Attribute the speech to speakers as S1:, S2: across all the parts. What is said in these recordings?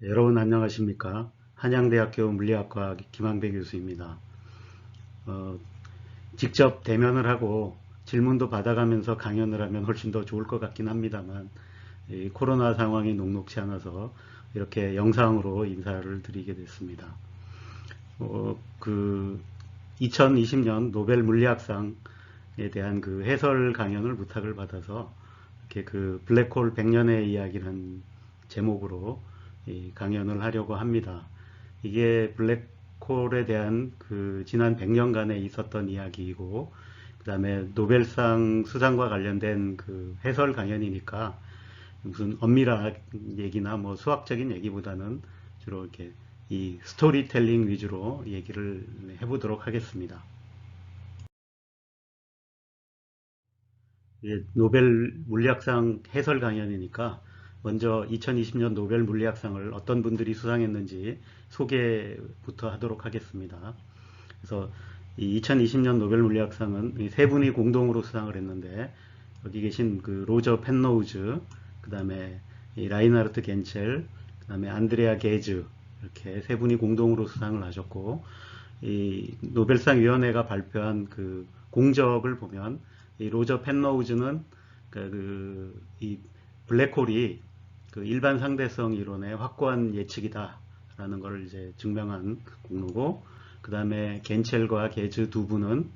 S1: 여러분 안녕하십니까? 한양대학교 물리학과 김한배 교수입니다. 어, 직접 대면을 하고 질문도 받아가면서 강연을 하면 훨씬 더 좋을 것 같긴 합니다만 이 코로나 상황이 녹록치 않아서 이렇게 영상으로 인사를 드리게 됐습니다. 그 2020년 노벨 물리학상에 대한 그 해설 강연을 부탁을 받아서 이렇게 그 블랙홀 100년의 이야기라는 제목으로 이 강연을 하려고 합니다. 이게 블랙홀에 대한 그 지난 100년간에 있었던 이야기이고, 그 다음에 노벨상 수상과 관련된 그 해설 강연이니까 무슨 엄밀한 얘기나 뭐 수학적인 얘기보다는 주로 이렇게 이 스토리텔링 위주로 얘기를 해보도록 하겠습니다. 노벨 물리학상 해설 강연이니까 먼저 2020년 노벨 물리학상을 어떤 분들이 수상했는지 소개부터 하도록 하겠습니다. 그래서 이 2020년 노벨 물리학상은 세 분이 공동으로 수상을 했는데 여기 계신 그 로저 펜로우즈, 그 다음에 라이나르트 겐첼, 그 다음에 안드레아 게즈 이렇게 세 분이 공동으로 수상을 하셨고 이 노벨상 위원회가 발표한 그 공적을 보면 이 로저 펜로우즈는 이 블랙홀이 그 일반 상대성 이론의 확고한 예측이다라는 것을 이제 증명한 공로고, 그 다음에 겐첼과 게즈 두 분은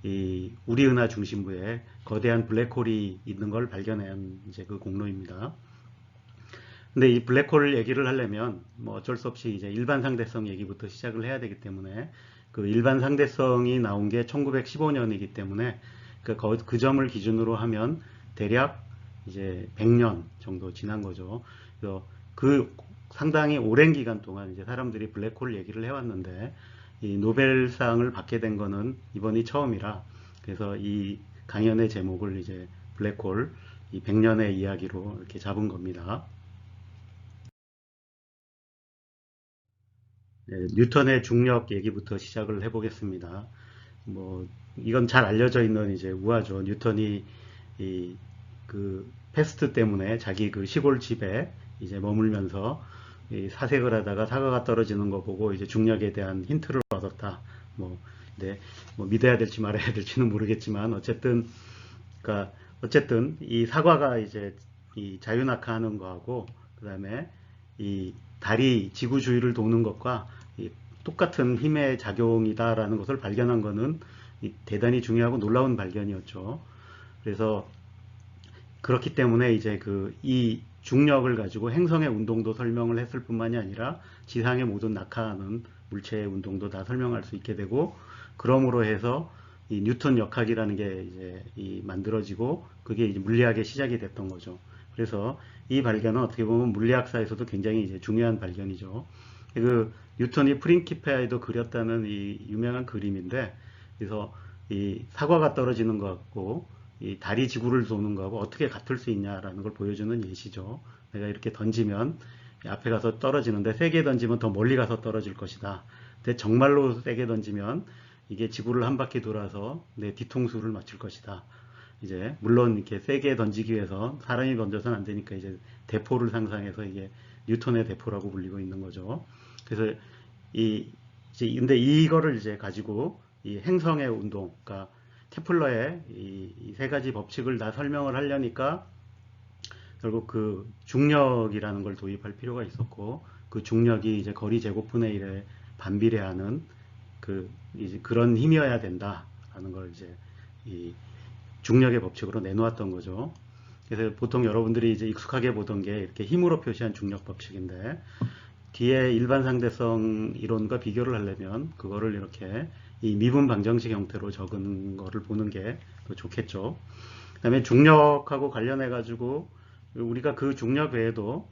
S1: 이 우리 은하 중심부에 거대한 블랙홀이 있는 걸 발견한 이제 그 공로입니다. 근데 이 블랙홀 얘기를 하려면 뭐 어쩔 수 없이 이제 일반 상대성 얘기부터 시작을 해야 되기 때문에 그 일반 상대성이 나온 게 1915년이기 때문에 그 점을 기준으로 하면 대략 이제 100년 정도 지난 거죠. 그래서 그 상당히 오랜 기간 동안 이제 사람들이 블랙홀 얘기를 해왔는데 이 노벨상을 받게 된 거는 이번이 처음이라, 그래서 이 강연의 제목을 이제 블랙홀 이 100년의 이야기로 이렇게 잡은 겁니다. 네, 뉴턴의 중력 얘기부터 시작을 해보겠습니다. 뭐 이건 잘 알려져 있는 이제 우화죠. 뉴턴이 이 그 패스트 때문에 자기 그 시골 집에 이제 머물면서 이 사색을 하다가 사과가 떨어지는 거 보고 이제 중력에 대한 힌트를 얻었다. 뭐, 네, 뭐 믿어야 될지 말아야 될지는 모르겠지만 그러니까 어쨌든 이 사과가 이제 이 자유낙하하는 거하고 그다음에 이 달이 지구 주위를 도는 것과 이 똑같은 힘의 작용이다라는 것을 발견한 것은 대단히 중요하고 놀라운 발견이었죠. 그래서 그렇기 때문에 이제 그 이 중력을 가지고 행성의 운동도 설명을 했을 뿐만이 아니라 지상의 모든 낙하하는 물체의 운동도 다 설명할 수 있게 되고, 그러므로 해서 이 뉴턴 역학이라는 게 이제 이 만들어지고 그게 이제 물리학의 시작이 됐던 거죠. 그래서 이 발견은 어떻게 보면 물리학사에서도 굉장히 이제 중요한 발견이죠. 그 뉴턴이 프린키페아에도 그렸다는 이 유명한 그림인데, 그래서 이 사과가 떨어지는 것 같고 이 달이 지구를 도는 거하고 어떻게 같을 수 있냐라는 걸 보여주는 예시죠. 내가 이렇게 던지면 앞에 가서 떨어지는데 세게 던지면 더 멀리 가서 떨어질 것이다. 근데 정말로 세게 던지면 이게 지구를 한 바퀴 돌아서 내 뒤통수를 맞출 것이다. 이제 물론 이렇게 세게 던지기 위해서 사람이 던져서는 안 되니까 이제 대포를 상상해서 이게 뉴턴의 대포라고 불리고 있는 거죠. 그래서 이 이제 근데 이거를 이제 가지고 이 행성의 운동, 그러니까 케플러의 이 세 가지 법칙을 다 설명을 하려니까 결국 그 중력이라는 걸 도입할 필요가 있었고, 그 중력이 이제 거리 제곱분의 1에 반비례하는 그 이제 그런 힘이어야 된다라는 걸 이제 이 중력의 법칙으로 내놓았던 거죠. 그래서 보통 여러분들이 이제 익숙하게 보던 게 이렇게 힘으로 표시한 중력 법칙인데, 뒤에 일반 상대성 이론과 비교를 하려면 그거를 이렇게 이 미분 방정식 형태로 적은 거를 보는 게 더 좋겠죠. 그다음에 중력하고 관련해 가지고 우리가 그 중력 외에도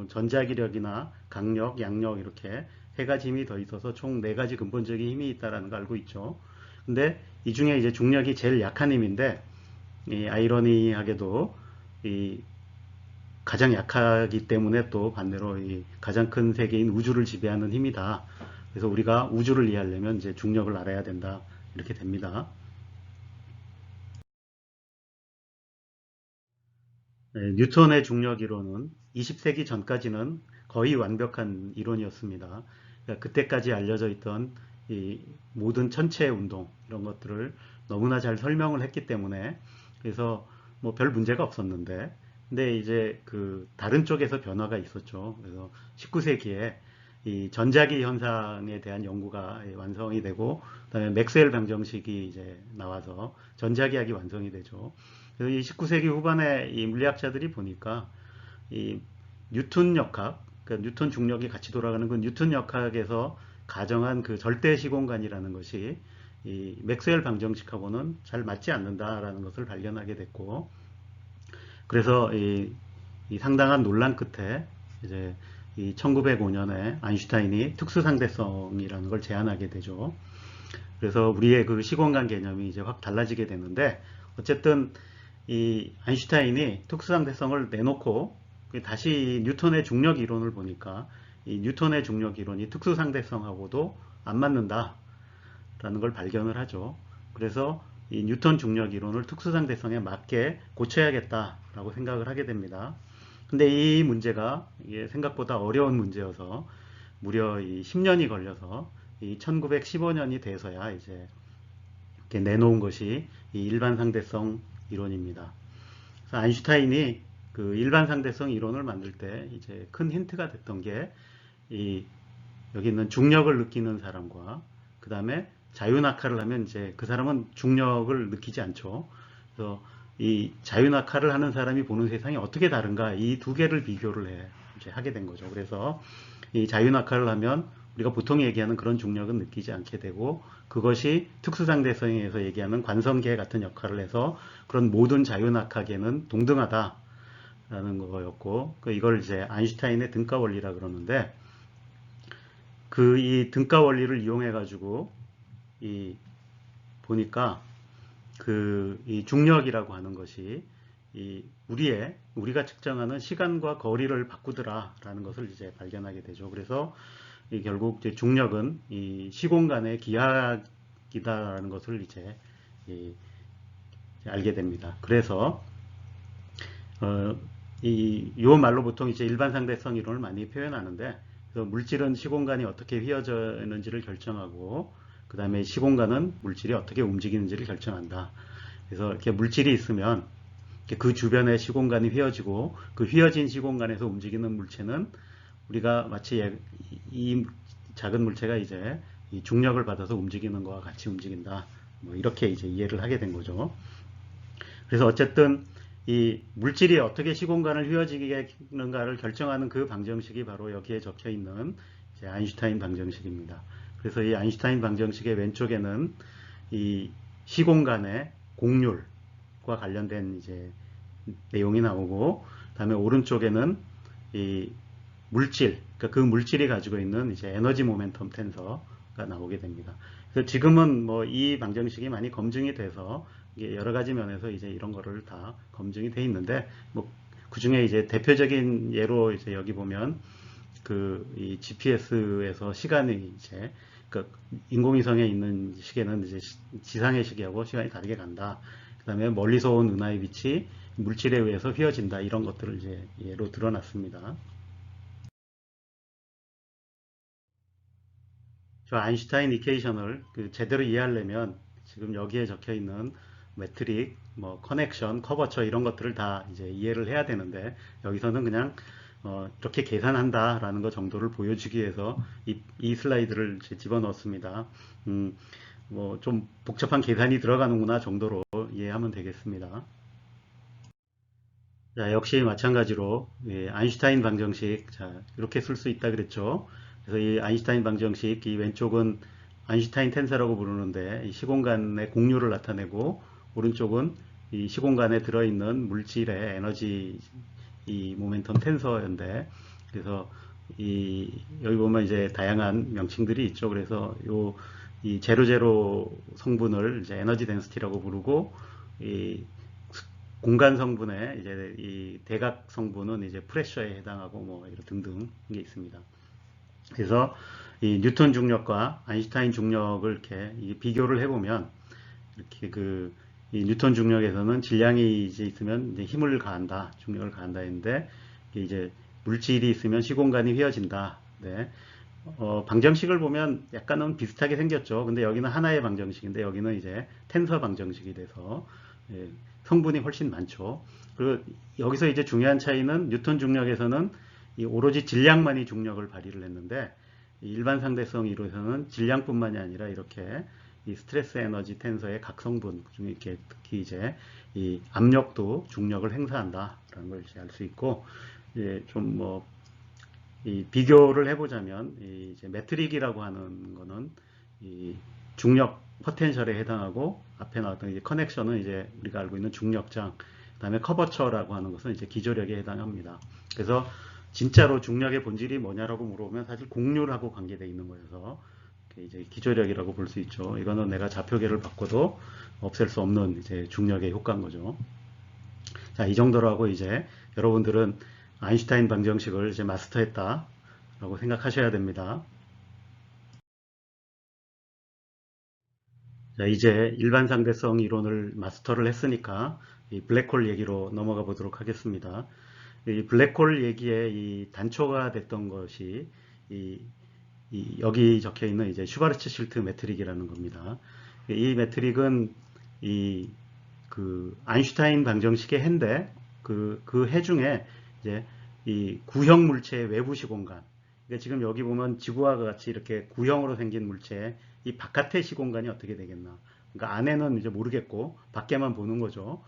S1: 전자기력이나 강력, 양력 이렇게 세 가지 힘이 더 있어서 총 네 가지 근본적인 힘이 있다라는 걸 알고 있죠. 근데 이 중에 이제 중력이 제일 약한 힘인데, 이 아이러니하게도 이 가장 약하기 때문에 또 반대로 이 가장 큰 세계인 우주를 지배하는 힘이다. 그래서 우리가 우주를 이해하려면 이제 중력을 알아야 된다. 이렇게 됩니다. 네, 뉴턴의 중력 이론은 20세기 전까지는 거의 완벽한 이론이었습니다. 그러니까 그때까지 알려져 있던 이 모든 천체 운동 이런 것들을 너무나 잘 설명을 했기 때문에 그래서 뭐 별 문제가 없었는데 근데 이제 그 다른 쪽에서 변화가 있었죠. 그래서 19세기에 이 전자기 현상에 대한 연구가 완성이 되고 그다음에 맥스웰 방정식이 이제 나와서 전자기학이 완성이 되죠. 그래서 이 19세기 후반에 이 물리학자들이 보니까 이 뉴턴 역학, 그러니까 뉴턴 중력이 같이 돌아가는 그 뉴턴 역학에서 가정한 그 절대 시공간이라는 것이 이 맥스웰 방정식하고는 잘 맞지 않는다라는 것을 발견하게 됐고, 그래서 이 상당한 논란 끝에 이제 이 1905년에 아인슈타인이 특수상대성이라는 걸 제안하게 되죠. 그래서 우리의 그 시공간 개념이 이제 확 달라지게 되는데, 어쨌든 이 아인슈타인이 특수상대성을 내놓고 다시 뉴턴의 중력 이론을 보니까 이 뉴턴의 중력 이론이 특수상대성하고도 안 맞는다라는 걸 발견을 하죠. 그래서 이 뉴턴 중력 이론을 특수상대성에 맞게 고쳐야겠다라고 생각을 하게 됩니다. 근데 이 문제가 이게 생각보다 어려운 문제여서 무려 이 10년이 걸려서 이 1915년이 돼서야 이제 이렇게 내놓은 것이 이 일반 상대성 이론입니다. 그래서 아인슈타인이 그 일반 상대성 이론을 만들 때 이제 큰 힌트가 됐던 게 이 여기 있는 중력을 느끼는 사람과 그 다음에 자유낙하를 하면 이제 그 사람은 중력을 느끼지 않죠. 그래서 이 자유낙하를 하는 사람이 보는 세상이 어떻게 다른가 이 두 개를 비교를 이제 하게 된 거죠. 그래서 이 자유낙하를 하면 우리가 보통 얘기하는 그런 중력은 느끼지 않게 되고 그것이 특수상대성에서 얘기하는 관성계 같은 역할을 해서 그런 모든 자유낙하계는 동등하다라는 거였고 이걸 이제 아인슈타인의 등가 원리라 그러는데 그 이 등가 원리를 이용해 가지고 이 보니까 그 이 중력이라고 하는 것이 이 우리가 측정하는 시간과 거리를 바꾸더라라는 것을 이제 발견하게 되죠. 그래서 결국 이제 중력은 이 시공간의 기하이다라는 것을 이제 알게 됩니다. 그래서 요 말로 보통 이제 일반 상대성 이론을 많이 표현하는데 그래서 물질은 시공간이 어떻게 휘어져 있는지를 결정하고 그 다음에 시공간은 물질이 어떻게 움직이는지를 결정한다. 그래서 이렇게 물질이 있으면 그 주변의 시공간이 휘어지고 그 휘어진 시공간에서 움직이는 물체는 우리가 마치 이 작은 물체가 이제 이 중력을 받아서 움직이는 것과 같이 움직인다. 뭐 이렇게 이제 이해를 하게 된 거죠. 그래서 어쨌든 이 물질이 어떻게 시공간을 휘어지는가를 결정하는 그 방정식이 바로 여기에 적혀 있는 이제 아인슈타인 방정식입니다. 그래서 이 아인슈타인 방정식의 왼쪽에는 이 시공간의 곡률과 관련된 이제 내용이 나오고, 다음에 오른쪽에는 이 물질, 그러니까 그 물질이 가지고 있는 이제 에너지 모멘텀 텐서가 나오게 됩니다. 그래서 지금은 뭐 이 방정식이 많이 검증이 돼서 여러 가지 면에서 이제 이런 거를 다 검증이 돼 있는데, 뭐 그 중에 이제 대표적인 예로 이제 여기 보면 그 이 GPS에서 시간이 이제 그 인공위성에 있는 시계는 이제 지상의 시계하고 시간이 다르게 간다. 그 다음에 멀리서 온 은하의 빛이 물질에 의해서 휘어진다. 이런 것들을 이제 예로 드러났습니다. 저 아인슈타인 이퀘이션을 제대로 이해하려면 지금 여기에 적혀 있는 매트릭, 뭐 커넥션, 커버처 이런 것들을 다 이제 이해를 해야 되는데 여기서는 그냥 이렇게 계산한다라는 것 정도를 보여주기 위해서 이 슬라이드를 집어넣었습니다. 뭐 좀 복잡한 계산이 들어가는구나 정도로 이해하면 되겠습니다. 자, 역시 마찬가지로 아인슈타인 방정식, 자, 이렇게 쓸 수 있다 그랬죠. 그래서 이 아인슈타인 방정식, 이 왼쪽은 아인슈타인 텐서라고 부르는데 이 시공간의 공률을 나타내고 오른쪽은 이 시공간에 들어있는 물질의 에너지 이 모멘텀 텐서인데, 그래서 여기 보면 이제 다양한 명칭들이 있죠. 그래서 이 제로 성분을 이제 에너지 덴시티라고 부르고, 이 공간 성분의 이제 이 대각 성분은 이제 프레셔에 해당하고 뭐 이런 등등 게 있습니다. 그래서 이 뉴턴 중력과 아인슈타인 중력을 이렇게 비교를 해보면 이렇게 이 뉴턴 중력에서는 질량이 이제 있으면 이제 힘을 가한다, 중력을 가한다 했는데 이제 물질이 있으면 시공간이 휘어진다. 네. 방정식을 보면 약간은 비슷하게 생겼죠. 근데 여기는 하나의 방정식인데 여기는 이제 텐서 방정식이 돼서 예, 성분이 훨씬 많죠. 그리고 여기서 이제 중요한 차이는 뉴턴 중력에서는 이 오로지 질량만이 중력을 발휘를 했는데 일반 상대성 이론에서는 질량뿐만이 아니라 이렇게 이 스트레스 에너지 텐서의 각 성분 중에 이렇게 특히 이제 이 압력도 중력을 행사한다라는 걸 이제 알 수 있고 이제 좀 뭐 이 비교를 해보자면 이제 매트릭이라고 하는 거는 이 중력 포텐셜에 해당하고 앞에 나왔던 이제 커넥션은 이제 우리가 알고 있는 중력장, 그다음에 커버처라고 하는 것은 이제 기조력에 해당합니다. 그래서 진짜로 중력의 본질이 뭐냐라고 물어보면 사실 곡률하고 관계되어 있는 거여서 이제 기조력이라고 볼 수 있죠. 이거는 내가 좌표계를 바꿔도 없앨 수 없는 이제 중력의 효과인 거죠. 자, 이 정도로 하고 이제 여러분들은 아인슈타인 방정식을 이제 마스터했다라고 생각하셔야 됩니다. 자, 이제 일반 상대성 이론을 마스터를 했으니까 이 블랙홀 얘기로 넘어가 보도록 하겠습니다. 이 블랙홀 얘기에 이 단초가 됐던 것이 여기 적혀 있는 이제 슈바르츠 실트 매트릭이라는 겁니다. 이 매트릭은 그 아인슈타인 방정식의 해인데 그 해 중에 이제 이 구형 물체의 외부 시공간. 그러니까 지금 여기 보면 지구와 같이 이렇게 구형으로 생긴 물체의 이 바깥의 시공간이 어떻게 되겠나. 그러니까 안에는 이제 모르겠고 밖에만 보는 거죠.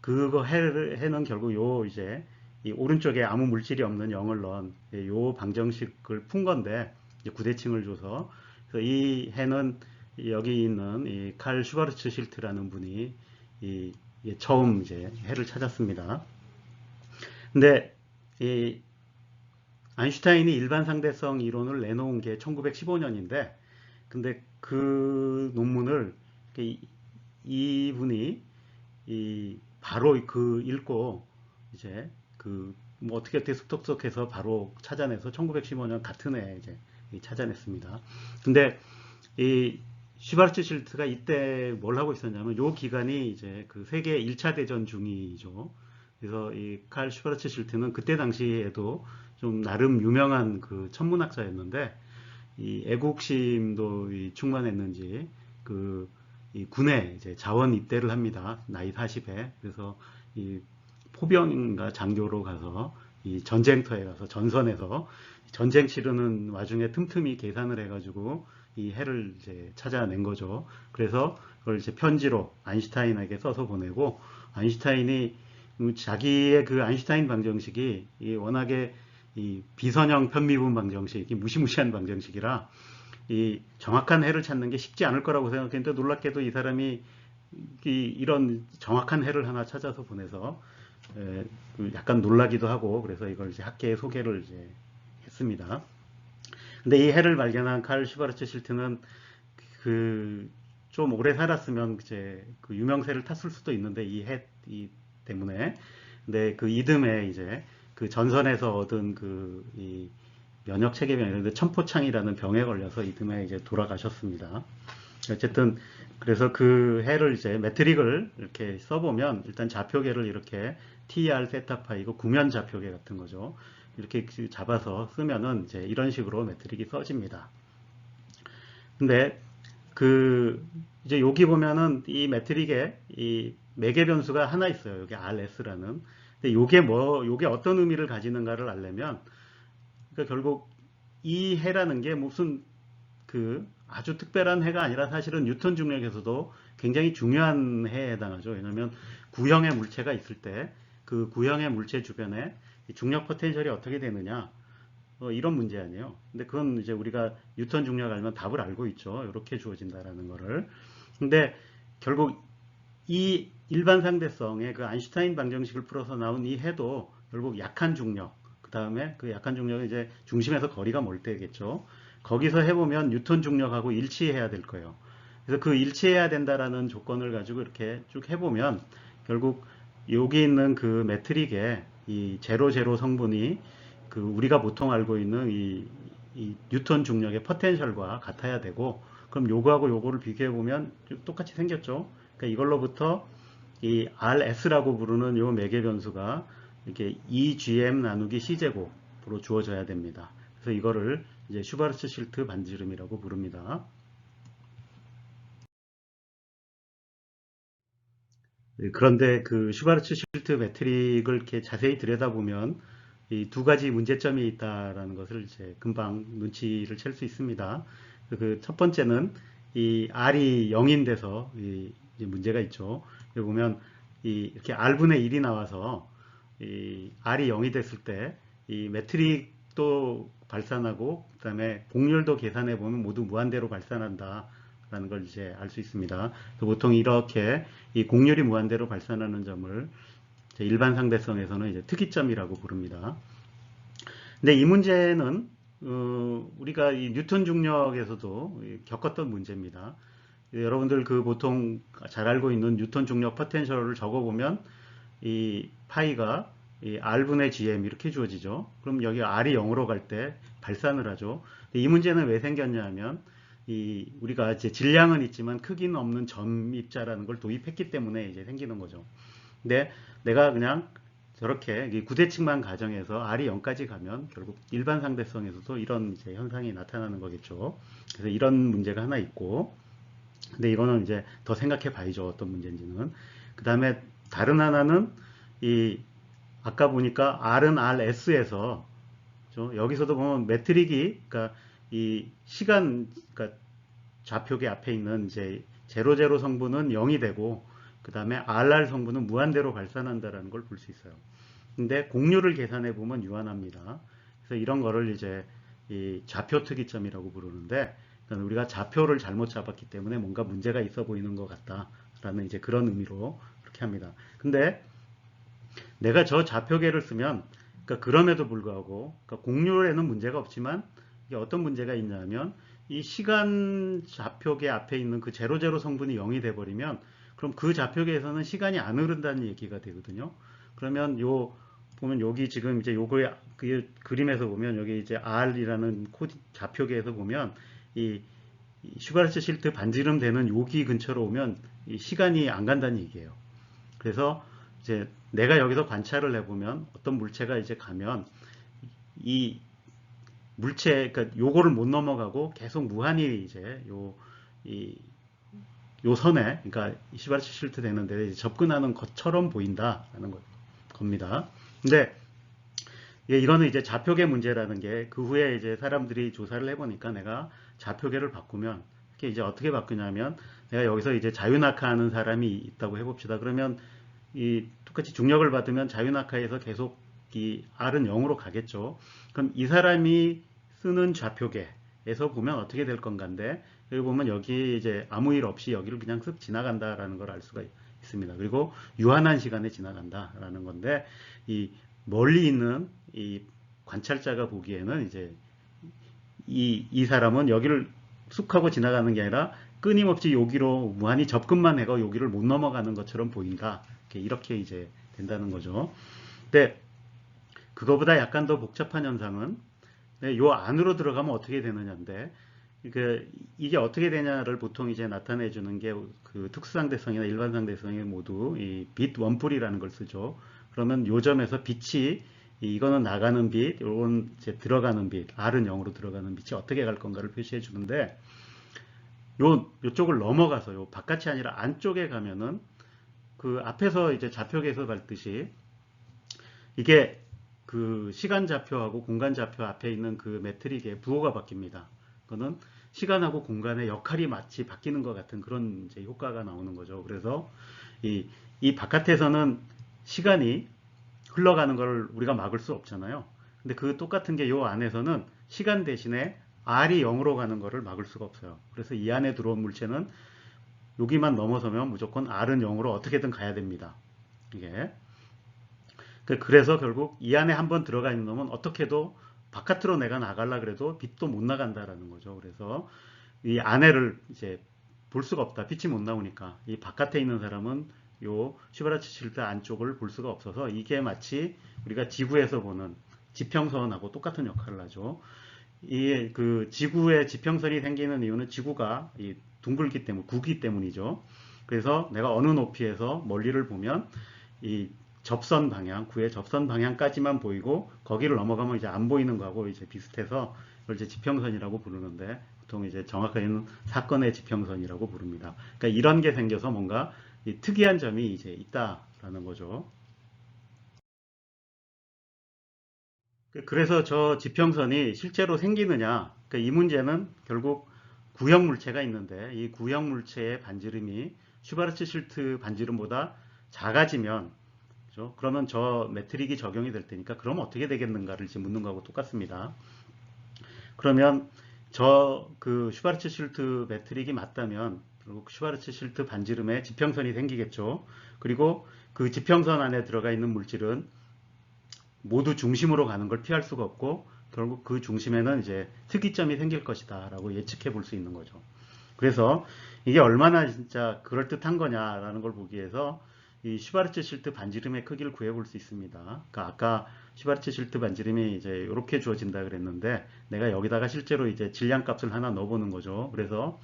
S1: 그거 해는 결국 요 이제 이 오른쪽에 아무 물질이 없는 0을 넣은 요 방정식을 푼 건데 구대칭을 줘서 그래서 이 해는 여기 있는 이 칼 슈바르츠 실트라는 분이 처음 이제 해를 찾았습니다. 근데 이 아인슈타인이 일반 상대성 이론을 내놓은 게 1915년인데 근데 그 논문을 이분이 바로 그 읽고 이제 뭐 어떻게 쏙쏙해서 바로 찾아내서 1915년 같은 해에 이제 찾아냈습니다. 근데 이 슈바르츠 실트가 이때 뭘 하고 있었냐면 요 기간이 이제 그 세계 1차 대전 중이죠. 그래서 이 칼 슈바르츠 실트는 그때 당시에도 좀 나름 유명한 그 천문학자였는데 이 애국심도 충만했는지 이 군에 이제 자원 입대를 합니다. 나이 40에. 그래서 이 포병인가 장교로 가서 이 전쟁터에 가서 전선에서 전쟁 치르는 와중에 틈틈이 계산을 해가지고 이 해를 이제 찾아낸 거죠. 그래서 그걸 이제 편지로 아인슈타인에게 써서 보내고 아인슈타인이 자기의 그 아인슈타인 방정식이 워낙에 이 비선형 편미분 방정식, 무시무시한 방정식이라 이 정확한 해를 찾는 게 쉽지 않을 거라고 생각했는데 놀랍게도 이 사람이 이런 정확한 해를 하나 찾아서 보내서 약간 놀라기도 하고 그래서 이걸 이제 학계에 소개를 이제 했습니다. 근데 이 해를 발견한 칼 슈바르츠 실트는 좀 오래 살았으면 이제 그 유명세를 탔을 수도 있는데 이 해 때문에 근데 그 이듬해 이제 그 전선에서 얻은 이 면역 체계병이라는 천포창이라는 병에 걸려서 이듬해 이제 돌아가셨습니다. 어쨌든 그래서 그 해를 이제 매트릭을 이렇게 써보면 일단 좌표계를 이렇게 TR 세타파이고 구면 좌표계 같은 거죠. 이렇게 잡아서 쓰면은 이제 이런 식으로 매트릭이 써집니다. 근데 이제 여기 보면은 이 매트릭에 이 매개 변수가 하나 있어요. 여기 RS라는. 근데 요게 어떤 의미를 가지는가를 알려면 그러니까 결국 이 해라는 게 무슨 아주 특별한 해가 아니라 사실은 뉴턴 중력에서도 굉장히 중요한 해에 해당하죠. 왜냐하면 구형의 물체가 있을 때 그 구형의 물체 주변에 중력 포텐셜이 어떻게 되느냐 이런 문제 아니에요. 근데 그건 이제 우리가 뉴턴 중력 알면 답을 알고 있죠. 이렇게 주어진다라는 거를. 근데 결국 이 일반 상대성의 그 아인슈타인 방정식을 풀어서 나온 이 해도 결국 약한 중력, 그 다음에 그 약한 중력은 이제 중심에서 거리가 멀 때겠죠. 거기서 해보면 뉴턴 중력하고 일치해야 될 거예요. 그래서 그 일치해야 된다라는 조건을 가지고 이렇게 쭉 해보면 결국 여기 있는 그 매트릭에 이 제로 성분이 우리가 보통 알고 있는 이 뉴턴 중력의 포텐셜과 같아야 되고 그럼 요거하고 요거를 비교해 보면 똑같이 생겼죠. 그러니까 이걸로부터 이 RS라고 부르는 요 매개 변수가 이렇게 2gm 나누기 c제곱으로 주어져야 됩니다. 그래서 이거를 이제 슈바르츠-실트 반지름이라고 부릅니다. 그런데 그 슈바르츠-실트 매트릭을 이렇게 자세히 들여다보면 이 두 가지 문제점이 있다라는 것을 이제 금방 눈치를 챌 수 있습니다. 그 첫 번째는 이 R이 0인데서 이제 문제가 있죠. 여기 보면 이렇게 R분의 1이 나와서 이 R이 0이 됐을 때 이 매트릭도 발산하고 그다음에 곡률도 계산해 보면 모두 무한대로 발산한다. 라는 걸 이제 알 수 있습니다. 보통 이렇게 이 곡률이 무한대로 발산하는 점을 일반 상대성에서는 이제 특이점이라고 부릅니다. 근데 이 문제는 우리가 이 뉴턴 중력에서도 겪었던 문제입니다. 여러분들 그 보통 잘 알고 있는 뉴턴 중력 포텐셜을 적어보면 이 파이가 이 R분의 GM 이렇게 주어지죠. 그럼 여기 R이 0으로 갈 때 발산을 하죠. 이 문제는 왜 생겼냐 하면 우리가 이제 질량은 있지만 크기는 없는 점입자라는 걸 도입했기 때문에 이제 생기는 거죠. 근데 내가 그냥 저렇게 구대측만 가정해서 R이 0까지 가면 결국 일반 상대성에서도 이런 이제 현상이 나타나는 거겠죠. 그래서 이런 문제가 하나 있고, 근데 이거는 이제 더 생각해 봐야죠. 어떤 문제인지는. 그 다음에 다른 하나는 아까 보니까 R은 RS에서 여기서도 보면 매트릭이 그러니까 이 시간 그러니까 좌표계 앞에 있는 이제 00 성분은 0이 되고 그 다음에 RR 성분은 무한대로 발산한다라는 걸 볼 수 있어요. 근데 곡률을 계산해 보면 유한합니다. 그래서 이런 거를 이제 이 좌표 특이점이라고 부르는데 우리가 좌표를 잘못 잡았기 때문에 뭔가 문제가 있어 보이는 것 같다라는 이제 그런 의미로 그렇게 합니다. 근데 내가 저 좌표계를 쓰면 그러니까 그럼에도 불구하고 그러니까 곡률에는 문제가 없지만 이게 어떤 문제가 있냐면 이 시간 좌표계 앞에 있는 그 00 성분이 0이 돼버리면 그럼 그 좌표계에서는 시간이 안 흐른다는 얘기가 되거든요. 그러면 보면 여기 지금 이제 요거 그 그림에서 보면 여기 이제 R이라는 코드 좌표계에서 보면 이 슈바르츠-실트 반지름 되는 여기 근처로 오면 이 시간이 안 간다는 얘기예요. 그래서 이제 내가 여기서 관찰을 해보면 어떤 물체가 이제 가면 이 물체, 그러니까 요거를 못 넘어가고 계속 무한히 이제 요 선에, 그러니까 슈바르츠-실트 되는 데 접근하는 것처럼 보인다라는 겁니다. 근데 이거는 이제 좌표계 문제라는 게 그 후에 이제 사람들이 조사를 해보니까 내가 좌표계를 바꾸면 이게 이제 어떻게 바꾸냐면 내가 여기서 이제 자유낙하하는 사람이 있다고 해봅시다. 그러면 똑같이 중력을 받으면 자유낙하에서 계속 이 R은 0으로 가겠죠. 그럼 이 사람이 쓰는 좌표계에서 보면 어떻게 될 건가인데 여기 보면 여기 이제 아무 일 없이 여기를 그냥 쓱 지나간다라는 걸 알 수가 있습니다. 그리고 유한한 시간에 지나간다라는 건데 이 멀리 있는 이 관찰자가 보기에는 이제 이 사람은 여기를 쑥 하고 지나가는 게 아니라 끊임없이 여기로 무한히 접근만 해가 여기를 못 넘어가는 것처럼 보인다. 이렇게 이제 된다는 거죠. 근데 그거보다 약간 더 복잡한 현상은 요 안으로 들어가면 어떻게 되느냐인데 이게 어떻게 되냐를 보통 이제 나타내 주는 게 그 특수상대성이나 일반상대성이 모두 이 빛 원뿔이라는 걸 쓰죠. 그러면 요 점에서 빛이 이거는 나가는 빛, 요건 이제 들어가는 빛, R은 0으로 들어가는 빛이 어떻게 갈 건가를 표시해 주는데 요쪽을 넘어가서 요 바깥이 아니라 안쪽에 가면은 그 앞에서 이제 좌표계에서 봤듯이 이게 그 시간 좌표하고 공간 좌표 앞에 있는 그 매트릭의 부호가 바뀝니다. 그거는 시간하고 공간의 역할이 마치 바뀌는 것 같은 그런 이제 효과가 나오는 거죠. 그래서 이 바깥에서는 시간이 흘러가는 걸 우리가 막을 수 없잖아요. 근데 그 똑같은 게 요 안에서는 시간 대신에 R이 0으로 가는 거를 막을 수가 없어요. 그래서 이 안에 들어온 물체는 여기만 넘어서면 무조건 R은 0으로 어떻게든 가야 됩니다. 이게. 그래서 결국 이 안에 한번 들어가 있는 놈은 어떻게도 바깥으로 내가 나가려 그래도 빛도 못 나간다라는 거죠. 그래서 이 안에를 이제 볼 수가 없다. 빛이 못 나오니까. 이 바깥에 있는 사람은 요 슈바르츠-실트 안쪽을 볼 수가 없어서 이게 마치 우리가 지구에서 보는 지평선하고 똑같은 역할을 하죠. 이 그 지구에 지평선이 생기는 이유는 지구가 둥글기 때문, 구기 때문이죠. 그래서 내가 어느 높이에서 멀리를 보면 이 접선 방향, 구의 접선 방향까지만 보이고 거기를 넘어가면 이제 안 보이는 거하고 이제 비슷해서 이걸 이제 지평선이라고 부르는데 보통 이제 정확하게는 사건의 지평선이라고 부릅니다. 그러니까 이런 게 생겨서 뭔가 특이한 점이 이제 있다라는 거죠. 그래서 저 지평선이 실제로 생기느냐? 그러니까 이 문제는 결국 구형 물체가 있는데 이 구형 물체의 반지름이 슈바르츠 실트 반지름보다 작아지면 그죠? 그러면 저 매트릭이 적용이 될 테니까 그럼 어떻게 되겠는가를 지금 묻는 거하고 똑같습니다. 그러면 저 그 슈바르츠 실트 매트릭이 맞다면 결국 슈바르츠 실트 반지름에 지평선이 생기겠죠. 그리고 그 지평선 안에 들어가 있는 물질은 모두 중심으로 가는 걸 피할 수가 없고 결국 그 중심에는 이제 특이점이 생길 것이다 라고 예측해 볼 수 있는 거죠. 그래서 이게 얼마나 진짜 그럴듯한 거냐라는 걸 보기 위해서 이 슈바르츠 실트 반지름의 크기를 구해 볼 수 있습니다. 그러니까 아까 슈바르츠 실트 반지름이 이제 이렇게 주어진다 그랬는데 내가 여기다가 실제로 이제 질량 값을 하나 넣어 보는 거죠. 그래서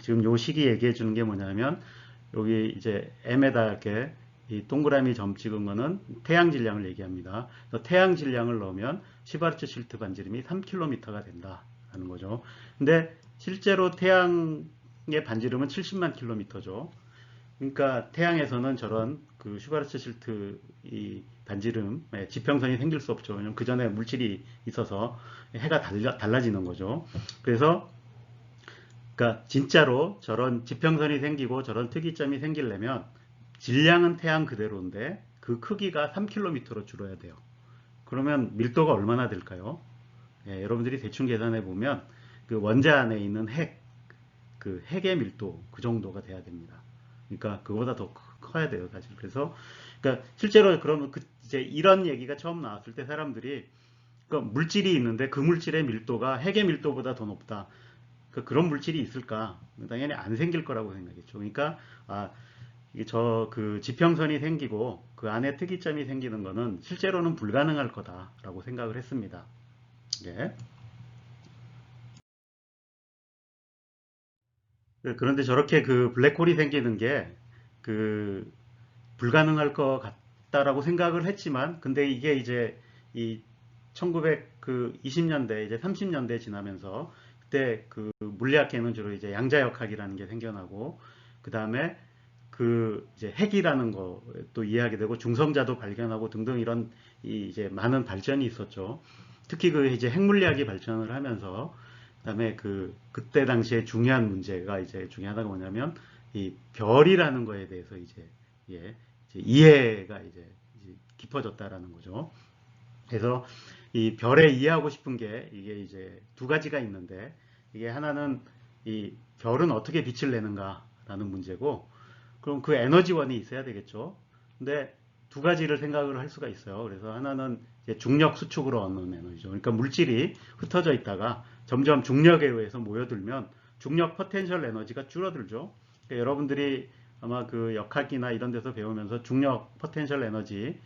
S1: 지금 요 식이 얘기해 주는 게 뭐냐면 여기 이제 m에다 이렇게 이 동그라미 점 찍은 거는 태양 질량을 얘기합니다. 그래서 태양 질량을 넣으면 슈바르츠 실트 반지름이 3km가 된다라는 거죠. 근데 실제로 태양의 반지름은 70만 킬로미터죠. 그러니까 태양에서는 저런 그 슈바르츠 실트 이 반지름 지평선이 생길 수 없죠. 왜냐면 그 전에 물질이 있어서 해가 달라지는 거죠. 그래서 그러니까 진짜로 저런 지평선이 생기고 저런 특이점이 생기려면 질량은 태양 그대로인데 그 크기가 3km로 줄어야 돼요. 그러면 밀도가 얼마나 될까요? 예, 여러분들이 대충 계산해 보면 그 원자 안에 있는 그 핵의 밀도 그 정도가 돼야 됩니다. 그러니까 그거보다 더 커야 돼요, 사실. 그래서 그러니까 실제로 그러면 그 이제 이런 얘기가 처음 나왔을 때 사람들이 그 물질이 있는데 그 물질의 밀도가 핵의 밀도보다 더 높다. 그런 물질이 있을까? 당연히 안 생길 거라고 생각했죠. 그러니까 이게 저 그 지평선이 생기고 그 안에 특이점이 생기는 거는 실제로는 불가능할 거다라고 생각을 했습니다. 예. 그런데 저렇게 그 블랙홀이 생기는 게 그 불가능할 것 같다라고 생각을 했지만 근데 이게 이제 이 1920년대 이제 30년대 지나면서 그때 그 물리학계는 주로 이제 양자역학이라는 게 생겨나고 그 다음에 그 이제 핵이라는 것도 이해하게 되고 중성자도 발견하고 등등 이런 이제 많은 발전이 있었죠. 특히 그 이제 핵물리학이 발전을 하면서 그다음에 그때 당시에 중요한 문제가 이제 중에 하나가 뭐냐면 이 별이라는 거에 대해서 예, 이제 이해가 이제 깊어졌다라는 거죠. 그래서 이 별에 이해하고 싶은 게 이게 이제 두 가지가 있는데 이게 하나는 이 별은 어떻게 빛을 내는가라는 문제고 그럼 그 에너지원이 있어야 되겠죠. 근데 두 가지를 생각을 할 수가 있어요. 그래서 하나는 중력 수축으로 얻는 에너지죠. 그러니까 물질이 흩어져 있다가 점점 중력에 의해서 모여들면 중력 포텐셜 에너지가 줄어들죠. 그러니까 여러분들이 아마 그 역학이나 이런 데서 배우면서 중력 포텐셜 에너지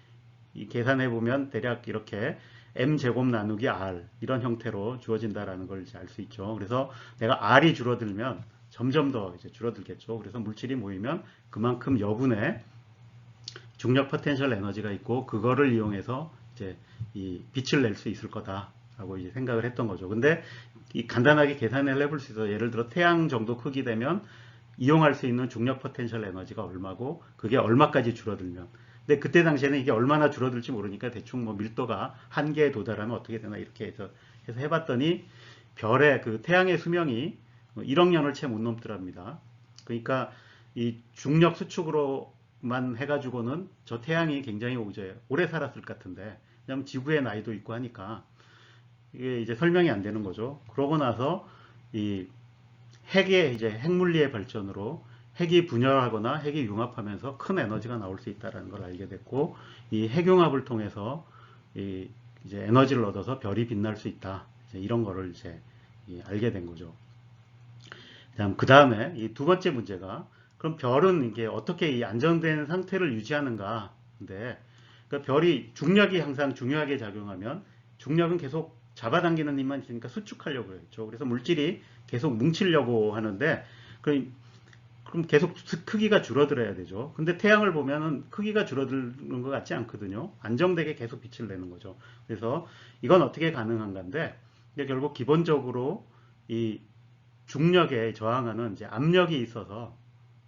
S1: 계산해 보면 대략 이렇게 m 제곱 나누기 r 이런 형태로 주어진다라는 걸 알 수 있죠. 그래서 내가 r이 줄어들면 점점 더 이제 줄어들겠죠. 그래서 물질이 모이면 그만큼 여분의 중력 포텐셜 에너지가 있고 그거를 이용해서 이제 이 빛을 낼 수 있을 거다라고 이제 생각을 했던 거죠. 근데 이 간단하게 계산을 해볼 수 있어요. 예를 들어 태양 정도 크기 되면 이용할 수 있는 중력 포텐셜 에너지가 얼마고 그게 얼마까지 줄어들면 근데 그때 당시에는 이게 얼마나 줄어들지 모르니까 대충 뭐 밀도가 한계에 도달하면 어떻게 되나 이렇게 해서 해봤더니 별의 그 태양의 수명이 1억 년을 채 못 넘더랍니다. 그러니까 이 중력 수축으로만 해가지고는 저 태양이 굉장히 이제 오래 살았을 것 같은데 왜냐면 지구의 나이도 있고 하니까 이게 이제 설명이 안 되는 거죠. 그러고 나서 이 핵의 이제 핵물리의 발전으로 핵이 분열하거나 핵이 융합하면서 큰 에너지가 나올 수 있다는 걸 알게 됐고 이 핵융합을 통해서 이제 에너지를 얻어서 별이 빛날 수 있다. 이런 거를 이제 알게 된 거죠. 그 다음에 이 두 번째 문제가 그럼 별은 이게 어떻게 이 안정된 상태를 유지하는가? 근데 그러니까 별이 중력이 항상 중요하게 작용하면 중력은 계속 잡아당기는 힘만 있으니까 수축하려고 했죠. 그래서 물질이 계속 뭉치려고 하는데 그럼 그럼 계속 크기가 줄어들어야 되죠. 근데 태양을 보면은 크기가 줄어드는 것 같지 않거든요. 안정되게 계속 빛을 내는 거죠. 그래서 이건 어떻게 가능한가인데, 근데 결국 기본적으로 이 중력에 저항하는 이제 압력이 있어서,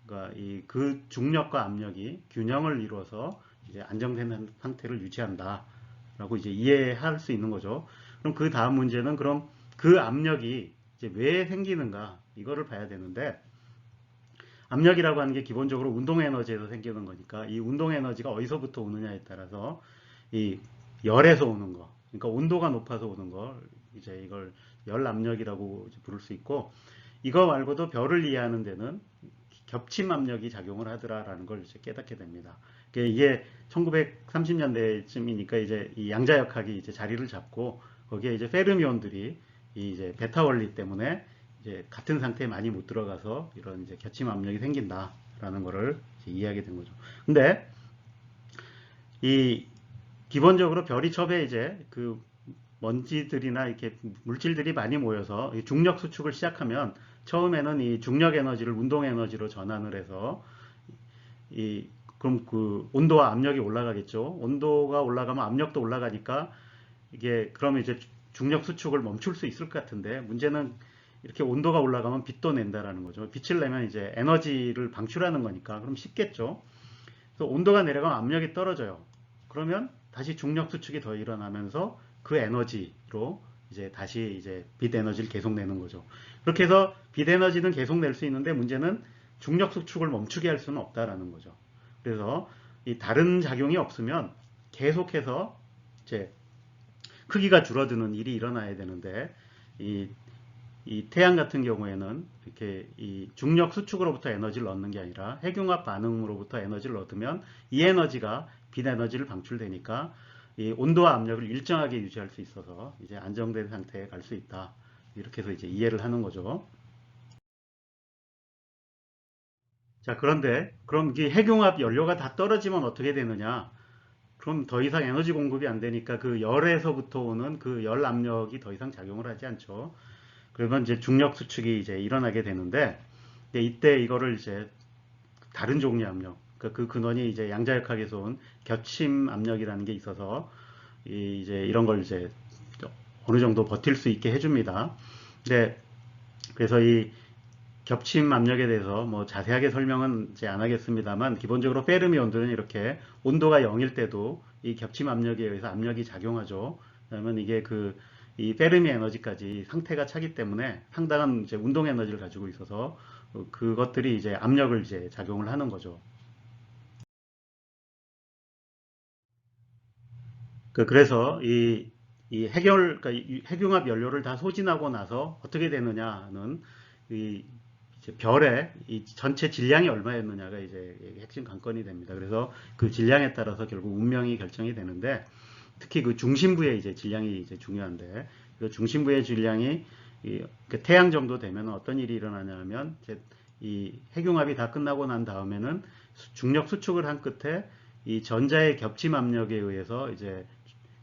S1: 그러니까 그 중력과 압력이 균형을 이루어서 이제 안정된 상태를 유지한다라고 이제 이해할 수 있는 거죠. 그럼 그 다음 문제는 그럼 그 압력이 이제 왜 생기는가 이거를 봐야 되는데, 압력이라고 하는 게 기본적으로 운동 에너지에서 생기는 거니까 이 운동 에너지가 어디서부터 오느냐에 따라서 이 열에서 오는 거, 그러니까 온도가 높아서 오는 걸 이제 이걸 열 압력이라고 부를 수 있고, 이거 말고도 별을 이해하는 데는 겹침 압력이 작용을 하더라라는 걸 이제 깨닫게 됩니다. 이게 1930년대쯤이니까 이제 이 양자역학이 이제 자리를 잡고 거기에 이제 페르미온들이 이제 베타 원리 때문에 이제 같은 상태에 많이 못 들어가서 이런 이제 겹침 압력이 생긴다라는 거를 이해하게 된 거죠. 근데 이 기본적으로 별이 처음에 이제 그 먼지들이나 이렇게 물질들이 많이 모여서 중력 수축을 시작하면 처음에는 이 중력 에너지를 운동 에너지로 전환을 해서 그럼 그 온도와 압력이 올라가겠죠. 온도가 올라가면 압력도 올라가니까 이게 그러면 이제 중력 수축을 멈출 수 있을 것 같은데, 문제는 이렇게 온도가 올라가면 빛도 낸다라는 거죠. 빛을 내면 이제 에너지를 방출하는 거니까 그럼 쉽겠죠. 그래서 온도가 내려가면 압력이 떨어져요. 그러면 다시 중력 수축이 더 일어나면서 그 에너지로 이제 다시 이제 빛 에너지를 계속 내는 거죠. 그렇게 해서 빛 에너지는 계속 낼 수 있는데, 문제는 중력 수축을 멈추게 할 수는 없다라는 거죠. 그래서 이 다른 작용이 없으면 계속해서 이제 크기가 줄어드는 일이 일어나야 되는데, 이, 이 태양 같은 경우에는 이렇게 이 중력 수축으로부터 에너지를 얻는 게 아니라 핵융합 반응으로부터 에너지를 얻으면 이 에너지가 빛 에너지를 방출되니까 이 온도와 압력을 일정하게 유지할 수 있어서 이제 안정된 상태에 갈 수 있다. 이렇게 해서 이제 이해를 하는 거죠. 자, 그런데 그럼 이 핵융합 연료가 다 떨어지면 어떻게 되느냐? 그럼 더 이상 에너지 공급이 안 되니까 그 열에서부터 오는 그 열 압력이 더 이상 작용을 하지 않죠. 그러면 이제 중력 수축이 이제 일어나게 되는데, 이때 이거를 이제 다른 종류의 압력, 그 근원이 이제 양자역학에서 온 겹침 압력이라는 게 있어서 이제 이런 걸 이제 어느 정도 버틸 수 있게 해줍니다. 근데 그래서 이 겹침 압력에 대해서 뭐 자세하게 설명은 이제 안 하겠습니다만, 기본적으로 페르미 온도는 이렇게 온도가 0일 때도 이 겹침 압력에 의해서 압력이 작용하죠. 그러면 이게 이 페르미 에너지까지 상태가 차기 때문에 상당한 이제 운동 에너지를 가지고 있어서 그것들이 이제 압력을 이제 작용을 하는 거죠. 그래서 그러니까 이 핵융합 연료를 다 소진하고 나서 어떻게 되느냐는 이 이제 별의 이 전체 질량이 얼마였느냐가 이제 핵심 관건이 됩니다. 그래서 그 질량에 따라서 결국 운명이 결정이 되는데, 특히 그 중심부의 이제 질량이 이제 중요한데, 그 중심부의 질량이 그 태양 정도 되면 어떤 일이 일어나냐면, 이제 이 핵융합이 다 끝나고 난 다음에는 중력 수축을 한 끝에 이 전자의 겹침 압력에 의해서 이제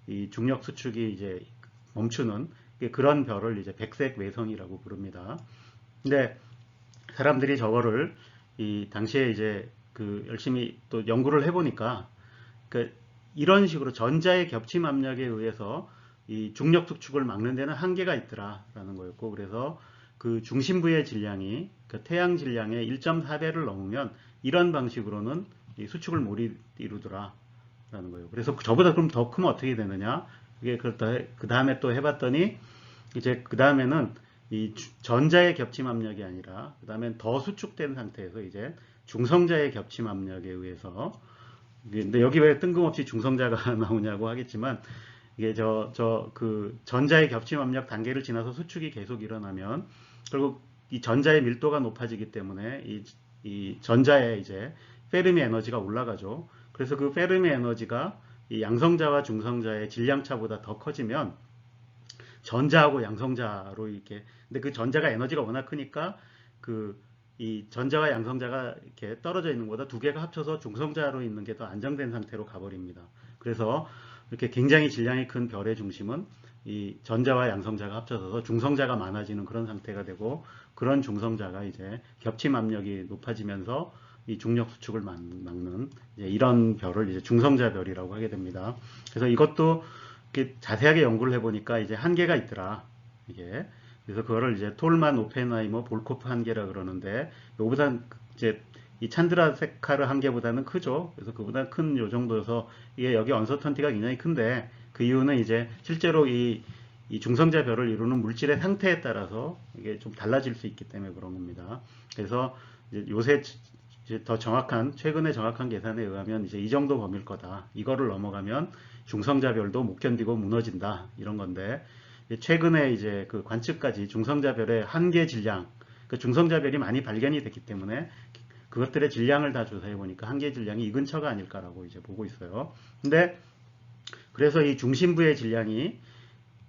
S1: 이 중력 수축이 이제 멈추는 그런 별을 이제 백색 외성이라고 부릅니다. 근데 사람들이 저거를 이 당시에 이제 그 열심히 또 연구를 해보니까 그 이런 식으로 전자의 겹침 압력에 의해서 이 중력 수축을 막는 데는 한계가 있더라라는 거였고, 그래서 그 중심부의 질량이 그 태양 질량의 1.4배를 넘으면 이런 방식으로는 이 수축을 못 이루더라라는 거예요. 그래서 저보다 그럼 더 크면 어떻게 되느냐? 이게 그 다음에 또 해봤더니 이제 그 다음에는 이 전자의 겹침 압력이 아니라 그 다음엔 더 수축된 상태에서 이제 중성자의 겹침 압력에 의해서, 근데 여기 왜 뜬금없이 중성자가 나오냐고 하겠지만, 이게 그 전자의 겹침 압력 단계를 지나서 수축이 계속 일어나면 결국 이 전자의 밀도가 높아지기 때문에 이 전자의 이제 페르미 에너지가 올라가죠. 그래서 그 페르미 에너지가 이 양성자와 중성자의 질량차보다 더 커지면 전자하고 양성자로 이렇게, 근데 그 전자가 에너지가 워낙 크니까 이 전자와 양성자가 이렇게 떨어져 있는 것보다 두 개가 합쳐서 중성자로 있는 게 더 안정된 상태로 가버립니다. 그래서 이렇게 굉장히 질량이 큰 별의 중심은 이 전자와 양성자가 합쳐져서 중성자가 많아지는 그런 상태가 되고, 그런 중성자가 이제 겹침 압력이 높아지면서 이 중력 수축을 막는 이제 이런 별을 이제 중성자 별이라고 하게 됩니다. 그래서 이것도 이렇게 자세하게 연구를 해보니까 이제 한계가 있더라. 이게 그래서 그거를 이제 톨만, 오펜하이머, 볼코프 한계라 그러는데, 요보다 이제 이 찬드라세카르 한계보다는 크죠. 그래서 그보다 큰 요 정도여서 이게 여기 언서턴티가 굉장히 큰데, 그 이유는 이제 실제로 이 중성자 별을 이루는 물질의 상태에 따라서 이게 좀 달라질 수 있기 때문에 그런 겁니다. 그래서 이제 요새 이제 더 정확한, 최근에 정확한 계산에 의하면 이제 이 정도 범위일 거다. 이거를 넘어가면 중성자 별도 못 견디고 무너진다. 이런 건데, 최근에 이제 그 관측까지 중성자 별의 한계 질량, 그 중성자 별이 많이 발견이 됐기 때문에 그것들의 질량을 다 조사해 보니까 한계 질량이 이 근처가 아닐까라고 이제 보고 있어요. 근데 그래서 이 중심부의 질량이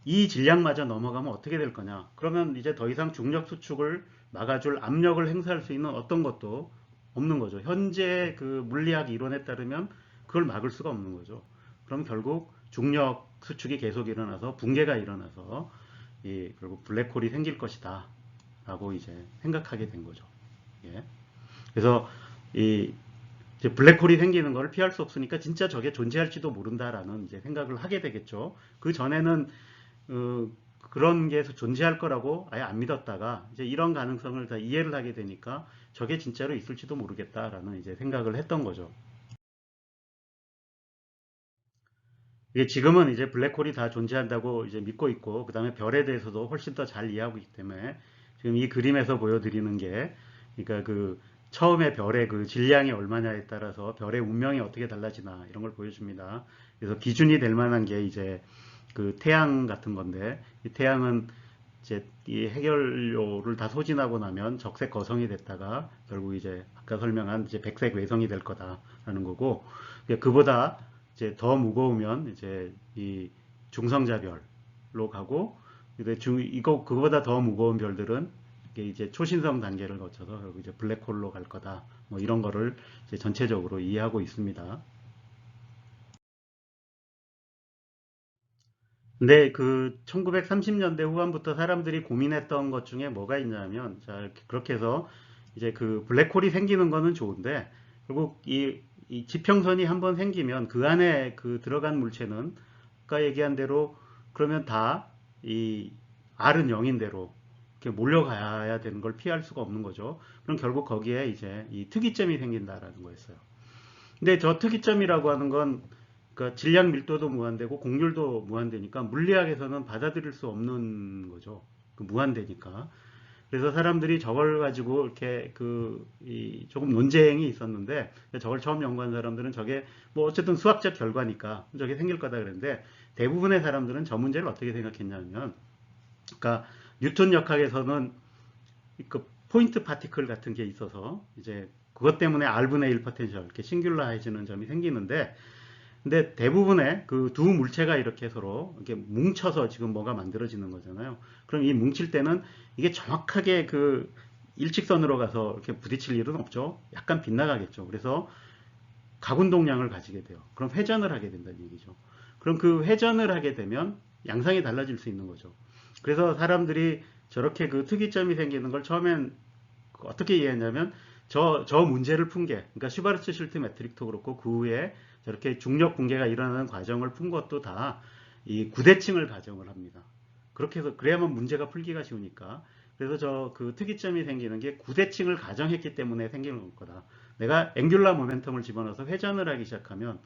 S1: 이 질량마저 넘어가면 어떻게 될 거냐? 그러면 이제 더 이상 중력 수축을 막아줄 압력을 행사할 수 있는 어떤 것도 없는 거죠. 현재 그 물리학 이론에 따르면 그걸 막을 수가 없는 거죠. 그럼 결국 중력 수축이 계속 일어나서 붕괴가 일어나서 결국 블랙홀이 생길 것이다 라고 이제 생각하게 된 거죠. 예. 그래서 이제 블랙홀이 생기는 걸 피할 수 없으니까 진짜 저게 존재할지도 모른다라는 이제 생각을 하게 되겠죠. 그 전에는 그런 게 존재할 거라고 아예 안 믿었다가 이제 이런 가능성을 다 이해를 하게 되니까 저게 진짜로 있을지도 모르겠다라는 이제 생각을 했던 거죠. 이게 지금은 이제 블랙홀이 다 존재한다고 이제 믿고 있고, 그 다음에 별에 대해서도 훨씬 더 잘 이해하고 있기 때문에 지금 이 그림에서 보여드리는 게, 그러니까 그 처음에 별의 그 질량이 얼마냐에 따라서 별의 운명이 어떻게 달라지나 이런 걸 보여줍니다. 그래서 기준이 될 만한 게 이제 그 태양 같은 건데, 이 태양은 이제 이 해결료를 다 소진하고 나면 적색 거성이 됐다가 결국 이제 아까 설명한 이제 백색 외성이 될 거다라는 거고, 그보다 이제 더 무거우면 이제 이 중성자별로 가고, 근데 그거보다 더 무거운 별들은 이제 초신성 단계를 거쳐서 결국 이제 블랙홀로 갈 거다. 뭐 이런 거를 이제 전체적으로 이해하고 있습니다. 근데 그 1930년대 후반부터 사람들이 고민했던 것 중에 뭐가 있냐면, 자, 그렇게 해서 이제 그 블랙홀이 생기는 거는 좋은데, 결국 이 지평선이 한번 생기면 그 안에 그 들어간 물체는 아까 얘기한 대로 그러면 다 이 R은 0인 대로 이렇게 몰려가야 되는 걸 피할 수가 없는 거죠. 그럼 결국 거기에 이제 이 특이점이 생긴다라는 거였어요. 근데 저 특이점이라고 하는 건 그러니까 질량 밀도도 무한대고 곡률도 무한대니까 물리학에서는 받아들일 수 없는 거죠. 그 무한대니까. 그래서 사람들이 저걸 가지고 이렇게 조금 논쟁이 있었는데, 저걸 처음 연구한 사람들은 저게 뭐 어쨌든 수학적 결과니까 저게 생길 거다 그랬는데, 대부분의 사람들은 저 문제를 어떻게 생각했냐면, 그러니까 뉴턴 역학에서는 그 포인트 파티클 같은 게 있어서 이제 그것 때문에 R분의 1 포텐셜 이렇게 싱귤라해지는 점이 생기는데, 근데 대부분의 그 두 물체가 이렇게 서로 이렇게 뭉쳐서 지금 뭐가 만들어지는 거잖아요. 그럼 이 뭉칠 때는 이게 정확하게 그 일직선으로 가서 이렇게 부딪힐 일은 없죠. 약간 빗나가겠죠. 그래서 가운동량을 가지게 돼요. 그럼 회전을 하게 된다는 얘기죠. 그럼 그 회전을 하게 되면 양상이 달라질 수 있는 거죠. 그래서 사람들이 저렇게 그 특이점이 생기는 걸 처음엔 어떻게 이해했냐면, 저 문제를 푼 게, 그러니까 슈바르츠 실트 매트릭도 그렇고 그 후에 저렇게 중력 붕괴가 일어나는 과정을 푼 것도 다 이 구대칭을 가정을 합니다. 그렇게 해서 그래야만 문제가 풀기가 쉬우니까. 그래서 저 그 특이점이 생기는 게 구대칭을 가정했기 때문에 생기는 거다. 내가 앵귤라 모멘텀을 집어넣어서 회전을 하기 시작하면,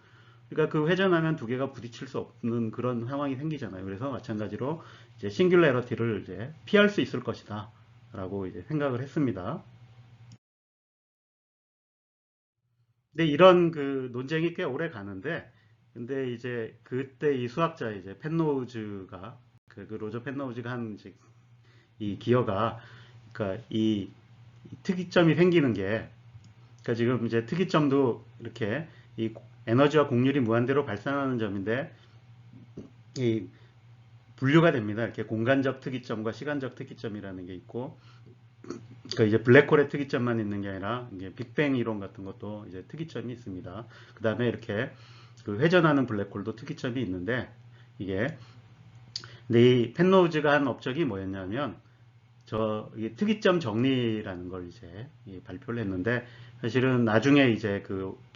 S1: 그러니까 그 회전하면 두 개가 부딪힐 수 없는 그런 상황이 생기잖아요. 그래서 마찬가지로 이제 싱귤레러티를 이제 피할 수 있을 것이다 라고 이제 생각을 했습니다. 근데 이런 그 논쟁이 꽤 오래 가는데, 근데 이제 그때 이 수학자 이제 펜로우즈가 그 로저 펜로우즈가 한 이제 이 기여가, 그러니까 이 특이점이 생기는 게, 그러니까 지금 이제 특이점도 이렇게 이 에너지와 곡률이 무한대로 발산하는 점인데, 이 분류가 됩니다. 이렇게 공간적 특이점과 시간적 특이점이라는 게 있고, 그러니까 이제 블랙홀의 특이점만 있는 게 아니라 이제 빅뱅 이론 같은 것도 이제 특이점이 있습니다. 그 다음에 이렇게 그 회전하는 블랙홀도 특이점이 있는데 이게 근데 이 펜로우즈가 한 업적이 뭐였냐면 이게 특이점 정리라는 걸 이제 발표를 했는데 사실은 나중에 이제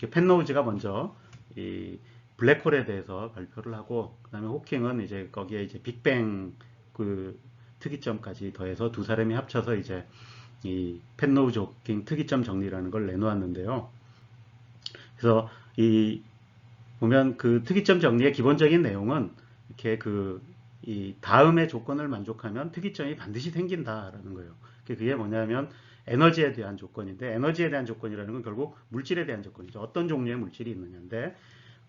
S1: 펜로우즈가 먼저 이 블랙홀에 대해서 발표를 하고 그다음에 호킹은 이제 거기에 이제 빅뱅 그 특이점까지 더해서 두 사람이 합쳐서 이제 이 펜로우즈 호킹 특이점 정리라는 걸 내놓았는데요. 그래서 이 보면 그 특이점 정리의 기본적인 내용은 이렇게 이 다음의 조건을 만족하면 특이점이 반드시 생긴다라는 거예요. 그게 뭐냐면 에너지에 대한 조건인데 에너지에 대한 조건이라는 건 결국 물질에 대한 조건이죠. 어떤 종류의 물질이 있느냐인데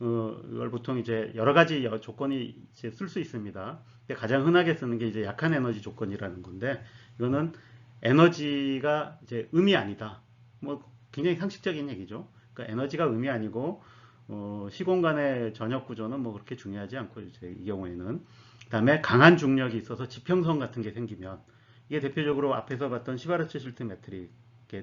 S1: 이걸 보통 이제 여러 가지 조건이 쓸 수 있습니다. 근데 가장 흔하게 쓰는 게 이제 약한 에너지 조건이라는 건데 이거는 에너지가 이제 음이 아니다. 뭐 굉장히 상식적인 얘기죠. 그러니까 에너지가 음이 아니고 시공간의 전역 구조는 뭐 그렇게 중요하지 않고 이제 이 경우에는 그다음에 강한 중력이 있어서 지평선 같은 게 생기면 이게 대표적으로 앞에서 봤던 시바르츠 실트 매트릭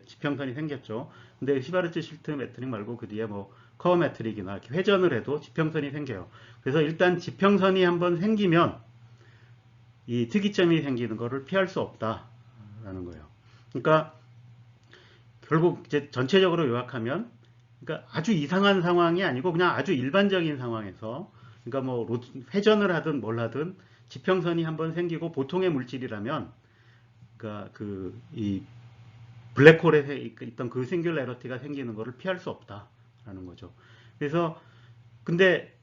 S1: 지평선이 생겼죠. 근데 시바르츠 실트 매트릭 말고 그 뒤에 뭐 커브 매트릭이나 이렇게 회전을 해도 지평선이 생겨요. 그래서 일단 지평선이 한번 생기면 이 특이점이 생기는 것을 피할 수 없다라는 거예요. 그러니까 결국 이제 전체적으로 요약하면 그러니까 아주 이상한 상황이 아니고 그냥 아주 일반적인 상황에서 그러니까 뭐 회전을 하든 뭘 하든 지평선이 한번 생기고 보통의 물질이라면 그러니까 이 블랙홀에 있던 그 싱귤레러티가 생기는 것을 피할 수 없다라는 거죠. 그래서 근데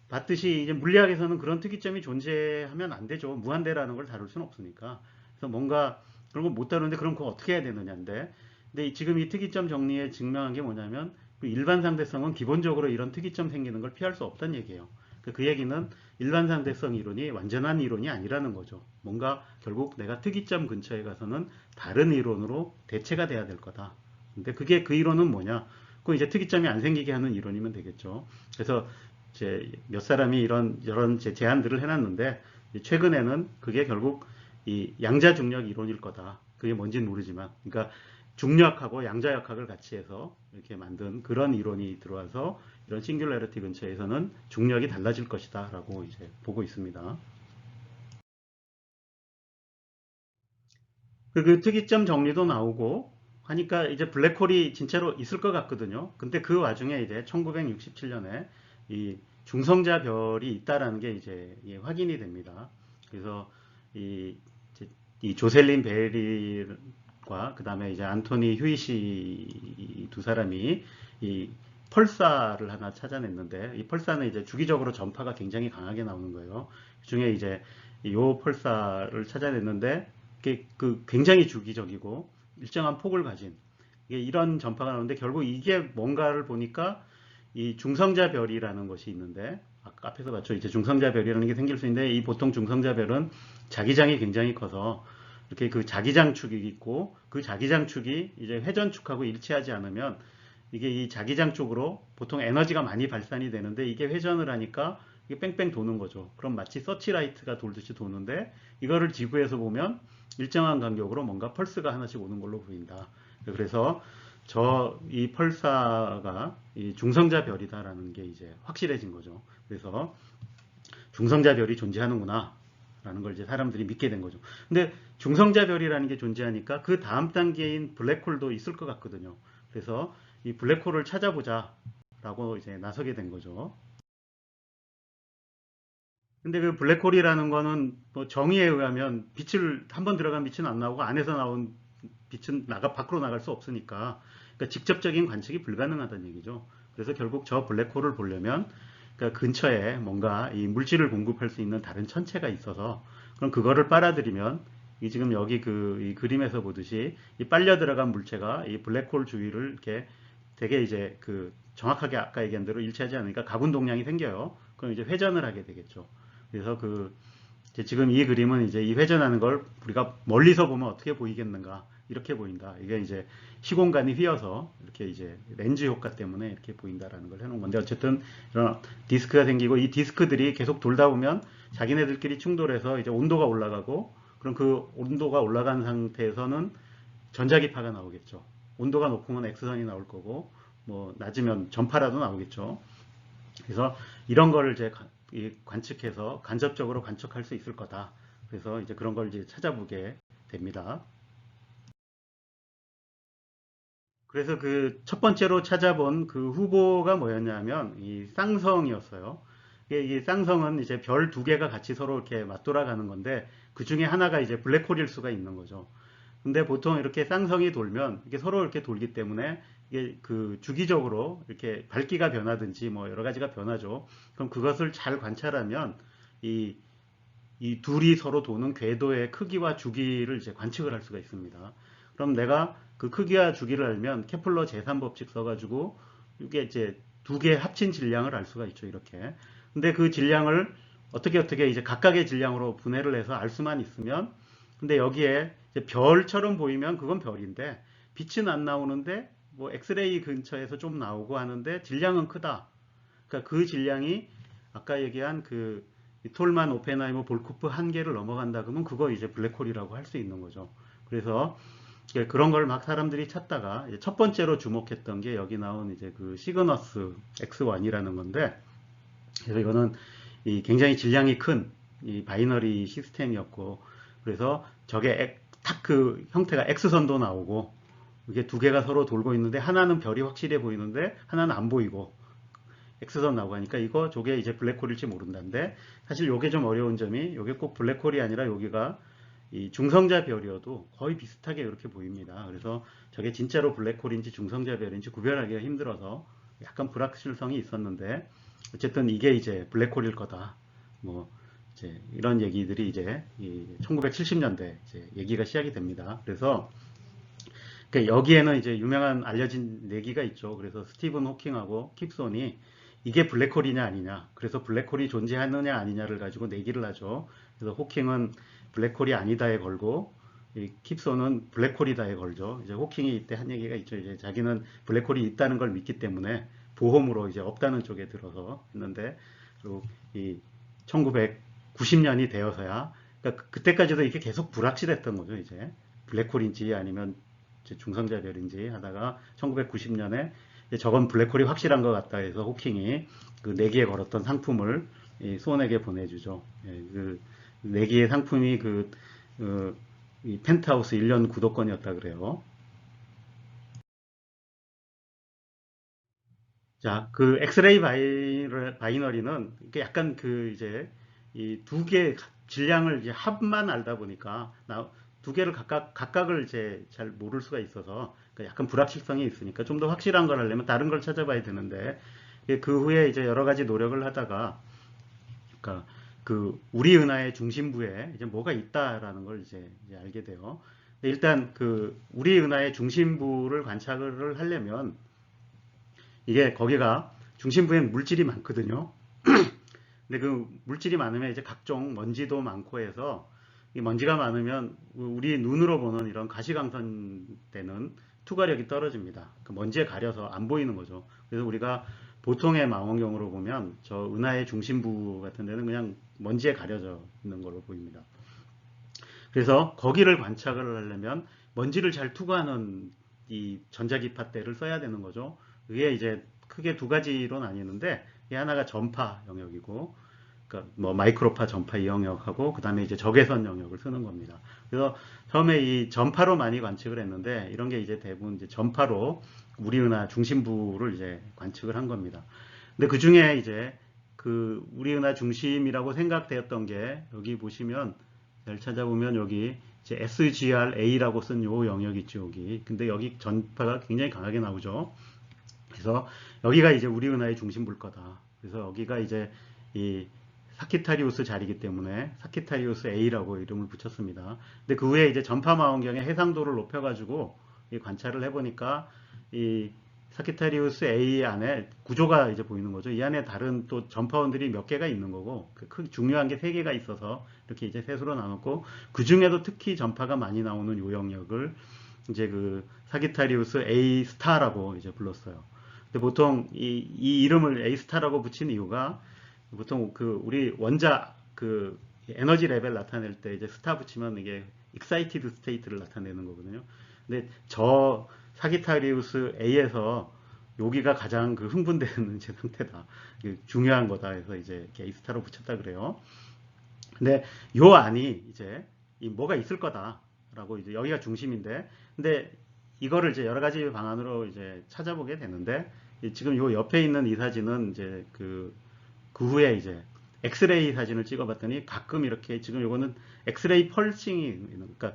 S1: 봤듯이 이제 물리학에서는 그런 특이점이 존재하면 안 되죠. 무한대라는 걸 다룰 수는 없으니까. 그래서 뭔가 그런 거 못 다루는데 그럼 그거 어떻게 해야 되느냐인데. 근데 지금 이 특이점 정리에 증명한 게 뭐냐면 그 일반 상대성은 기본적으로 이런 특이점 생기는 걸 피할 수 없다는 얘기예요. 그 얘기는 일반 상대성 이론이 완전한 이론이 아니라는 거죠. 뭔가 결국 내가 특이점 근처에 가서는 다른 이론으로 대체가 돼야 될 거다. 근데 그게 그 이론은 뭐냐? 그 이제 특이점이 안 생기게 하는 이론이면 되겠죠. 그래서 이제 몇 사람이 이런 제안들을 해놨는데 최근에는 그게 결국 이 양자중력 이론일 거다. 그게 뭔지는 모르지만, 그러니까 중력하고 양자역학을 같이 해서 이렇게 만든 그런 이론이 들어와서 이런 싱귤러리티 근처에서는 중력이 달라질 것이다라고 이제 보고 있습니다. 그 특이점 정리도 나오고 하니까 이제 블랙홀이 진짜로 있을 것 같거든요. 근데 그 와중에 이제 1967년에 이 중성자 별이 있다라는 게 이제 확인이 됩니다. 그래서 이, 이 조셀린 베릴과 그 다음에 이제 안토니 휴이시 두 사람이 이 펄사를 하나 찾아냈는데 이 펄사는 이제 주기적으로 전파가 굉장히 강하게 나오는 거예요. 그 중에 이제 이 펄사를 찾아냈는데 굉장히 주기적이고 일정한 폭을 가진 이런 전파가 나오는데 결국 이게 뭔가를 보니까 이 중성자별이라는 것이 있는데 아까 앞에서 봤죠. 이제 중성자별이라는 게 생길 수 있는데 이 보통 중성자별은 자기장이 굉장히 커서 이렇게 그 자기장축이 있고 그 자기장축이 이제 회전축하고 일치하지 않으면 이게 이 자기장 쪽으로 보통 에너지가 많이 발산이 되는데 이게 회전을 하니까 이게 뺑뺑 도는 거죠. 그럼 마치 서치라이트가 돌듯이 도는데 이거를 지구에서 보면 일정한 간격으로 뭔가 펄스가 하나씩 오는 걸로 보인다. 그래서 이 펄사가 이 중성자 별이다라는 게 이제 확실해진 거죠. 그래서 중성자 별이 존재하는구나 라는 걸 이제 사람들이 믿게 된 거죠. 근데 중성자 별이라는 게 존재하니까 그 다음 단계인 블랙홀도 있을 것 같거든요. 그래서 이 블랙홀을 찾아보자 라고 이제 나서게 된 거죠. 근데 그 블랙홀이라는 거는 뭐 정의에 의하면 빛을 한번 들어간 빛은 안 나오고 안에서 나온 빛은 밖으로 나갈 수 없으니까 그러니까 직접적인 관측이 불가능하다는 얘기죠. 그래서 결국 저 블랙홀을 보려면 그러니까 근처에 뭔가 이 물질을 공급할 수 있는 다른 천체가 있어서 그럼 그거를 빨아들이면 이 지금 여기 이 그림에서 보듯이 이 빨려 들어간 물체가 이 블랙홀 주위를 이렇게 되게 이제 정확하게 아까 얘기한 대로 일치하지 않으니까 가군 동량이 생겨요. 그럼 이제 회전을 하게 되겠죠. 그래서 지금 이 그림은 이제 이 회전하는 걸 우리가 멀리서 보면 어떻게 보이겠는가 이렇게 보인다. 이게 이제 시공간이 휘어서 이렇게 이제 렌즈 효과 때문에 이렇게 보인다라는 걸 해놓은 건데 어쨌든 이런 디스크가 생기고 이 디스크들이 계속 돌다 보면 자기네들끼리 충돌해서 이제 온도가 올라가고 그럼 그 온도가 올라간 상태에서는 전자기파가 나오겠죠. 온도가 높으면 X선이 나올 거고 뭐 낮으면 전파라도 나오겠죠. 그래서 이런 거를 이제 관측해서 간접적으로 관측할 수 있을 거다. 그래서 이제 그런 걸 이제 찾아보게 됩니다. 그래서 그 첫 번째로 찾아본 그 후보가 뭐였냐면 이 쌍성이었어요. 이 쌍성은 이제 별 두 개가 같이 서로 이렇게 맞돌아가는 건데 그 중에 하나가 이제 블랙홀일 수가 있는 거죠. 근데 보통 이렇게 쌍성이 돌면 이게 서로 이렇게 돌기 때문에 이게 그 주기적으로 이렇게 밝기가 변하든지 뭐 여러 가지가 변하죠. 그럼 그것을 잘 관찰하면 이, 이 둘이 서로 도는 궤도의 크기와 주기를 이제 관측을 할 수가 있습니다. 그럼 내가 그 크기와 주기를 알면 케플러 제3법칙 써가지고 이게 이제 두 개 합친 질량을 알 수가 있죠. 이렇게. 근데 그 질량을 어떻게 이제 각각의 질량으로 분해를 해서 알 수만 있으면 근데 여기에 별처럼 보이면 그건 별인데 빛은 안 나오는데 뭐 엑스레이 근처에서 좀 나오고 하는데 질량은 크다. 그러니까 그 질량이 아까 얘기한 그 톨만, 오펜하이머, 볼코프 한계를 넘어간다 그러면 그거 이제 블랙홀이라고 할 수 있는 거죠. 그래서 그런 걸 막 사람들이 찾다가 첫 번째로 주목했던 게 여기 나온 이제 그 시그너스 X1이라는 건데 그래서 이거는 이 굉장히 질량이 큰 이 바이너리 시스템이었고 그래서 저게 딱 그 형태가 X선도 나오고 이게 두 개가 서로 돌고 있는데 하나는 별이 확실해 보이는데 하나는 안 보이고 X선 나오고 하니까 이거 저게 이제 블랙홀일지 모른다는데 사실 요게 좀 어려운 점이 요게 꼭 블랙홀이 아니라 여기가 이 중성자 별이어도 거의 비슷하게 이렇게 보입니다. 그래서 저게 진짜로 블랙홀인지 중성자 별인지 구별하기가 힘들어서 약간 불확실성이 있었는데 어쨌든 이게 이제 블랙홀일 거다. 뭐 이제 이런 얘기들이 이제 1970년대 이제 얘기가 시작이 됩니다. 그래서 여기에는 이제 유명한 알려진 내기가 있죠. 그래서 스티븐 호킹하고 킵손이 이게 블랙홀이냐 아니냐. 그래서 블랙홀이 존재하느냐 아니냐를 가지고 내기를 하죠. 그래서 호킹은 블랙홀이 아니다에 걸고 이 킵손은 블랙홀이다에 걸죠. 이제 호킹이 이때 한 얘기가 있죠. 이제 자기는 블랙홀이 있다는 걸 믿기 때문에 보험으로 이제 없다는 쪽에 들어서 했는데 그리고 이 1990년이 되어서야 그러니까 그때까지도 이게 계속 불확실했던 거죠. 이제 블랙홀인지 아니면 중성자별인지 하다가 1990년에 저건 블랙홀이 확실한 것 같다 해서 호킹이 그 내기에 걸었던 상품을 수원에게 보내주죠. 그 내기의 상품이 이 펜트하우스 1년 구독권이었다 그래요. 자, 그 엑스레이 바이너리는 약간 그 이제 이 두 개 질량을 이제 합만 알다 보니까 두 개를 각각을 이제 잘 모를 수가 있어서 약간 불확실성이 있으니까 좀 더 확실한 걸 하려면 다른 걸 찾아봐야 되는데 그 후에 이제 여러 가지 노력을 하다가 그러니까 그 우리 은하의 중심부에 이제 뭐가 있다라는 걸 이제 알게 돼요. 일단 그 우리 은하의 중심부를 관찰을 하려면 이게 거기가 중심부엔 물질이 많거든요. 근데 그 물질이 많으면 이제 각종 먼지도 많고 해서 이 먼지가 많으면 우리 눈으로 보는 이런 가시광선 때는 투과력이 떨어집니다. 그 먼지에 가려서 안 보이는 거죠. 그래서 우리가 보통의 망원경으로 보면 저 은하의 중심부 같은 데는 그냥 먼지에 가려져 있는 걸로 보입니다. 그래서 거기를 관찰을 하려면 먼지를 잘 투과하는 이 전자기파대를 써야 되는 거죠. 그게 이제 크게 두 가지로 나뉘는데 이 하나가 전파 영역이고 그러니까 뭐 마이크로파 전파 이 영역하고 그다음에 이제 적외선 영역을 쓰는 겁니다. 그래서 처음에 이 전파로 많이 관측을 했는데 이런 게 이제 대부분 이제 전파로 우리 은하 중심부를 이제 관측을 한 겁니다. 근데 그 중에 이제 그 우리 은하 중심이라고 생각되었던 게 여기 보시면 잘 찾아보면 여기 이제 SGRA라고 쓴 요 영역 있죠, 여기. 근데 여기 전파가 굉장히 강하게 나오죠. 그래서 여기가 이제 우리 은하의 중심부일 거다. 그래서 여기가 이제 이 사키타리우스 자리이기 때문에 사키타리우스 A라고 이름을 붙였습니다. 근데 그 후에 이제 전파 망원경의 해상도를 높여가지고 관찰을 해보니까 이 사키타리우스 A 안에 구조가 이제 보이는 거죠. 이 안에 다른 또 전파원들이 몇 개가 있는 거고 중요한 게 세 개가 있어서 이렇게 이제 셋으로 나눴고 그 중에도 특히 전파가 많이 나오는 요 영역을 이제 그 사기타리우스 A 스타라고 이제 불렀어요. 근데 보통 이 이름을 A 스타라고 붙인 이유가 보통 그 우리 원자 그 에너지 레벨 나타낼 때 이제 스타 붙이면 이게 익사이티드 스테이트를 나타내는 거거든요. 근데 저 사기타리우스 A에서 여기가 가장 그 흥분되는 이제 상태다. 중요한 거다. 해서 이제 A스타로 붙였다 그래요. 근데 요 안이 이제 뭐가 있을 거다라고 이제 여기가 중심인데, 근데 이거를 이제 여러 가지 방안으로 이제 찾아보게 되는데, 지금 요 옆에 있는 이 사진은 이제 그 후에 이제 엑스레이 사진을 찍어봤더니 가끔 이렇게 지금 요거는 엑스레이 펄싱이, 그러니까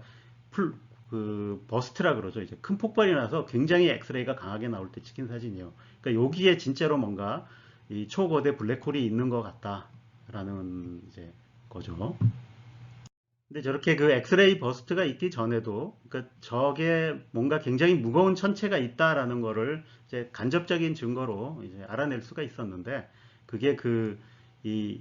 S1: 버스트라 그러죠. 이제 큰 폭발이 나서 굉장히 엑스레이가 강하게 나올 때 찍힌 사진이에요. 그러니까 여기에 진짜로 뭔가 이 초거대 블랙홀이 있는 것 같다라는 이제 거죠. 근데 저렇게 그 엑스레이 버스트가 있기 전에도, 그러니까 저게 뭔가 굉장히 무거운 천체가 있다라는 거를 이제 간접적인 증거로 이제 알아낼 수가 있었는데, 그게 이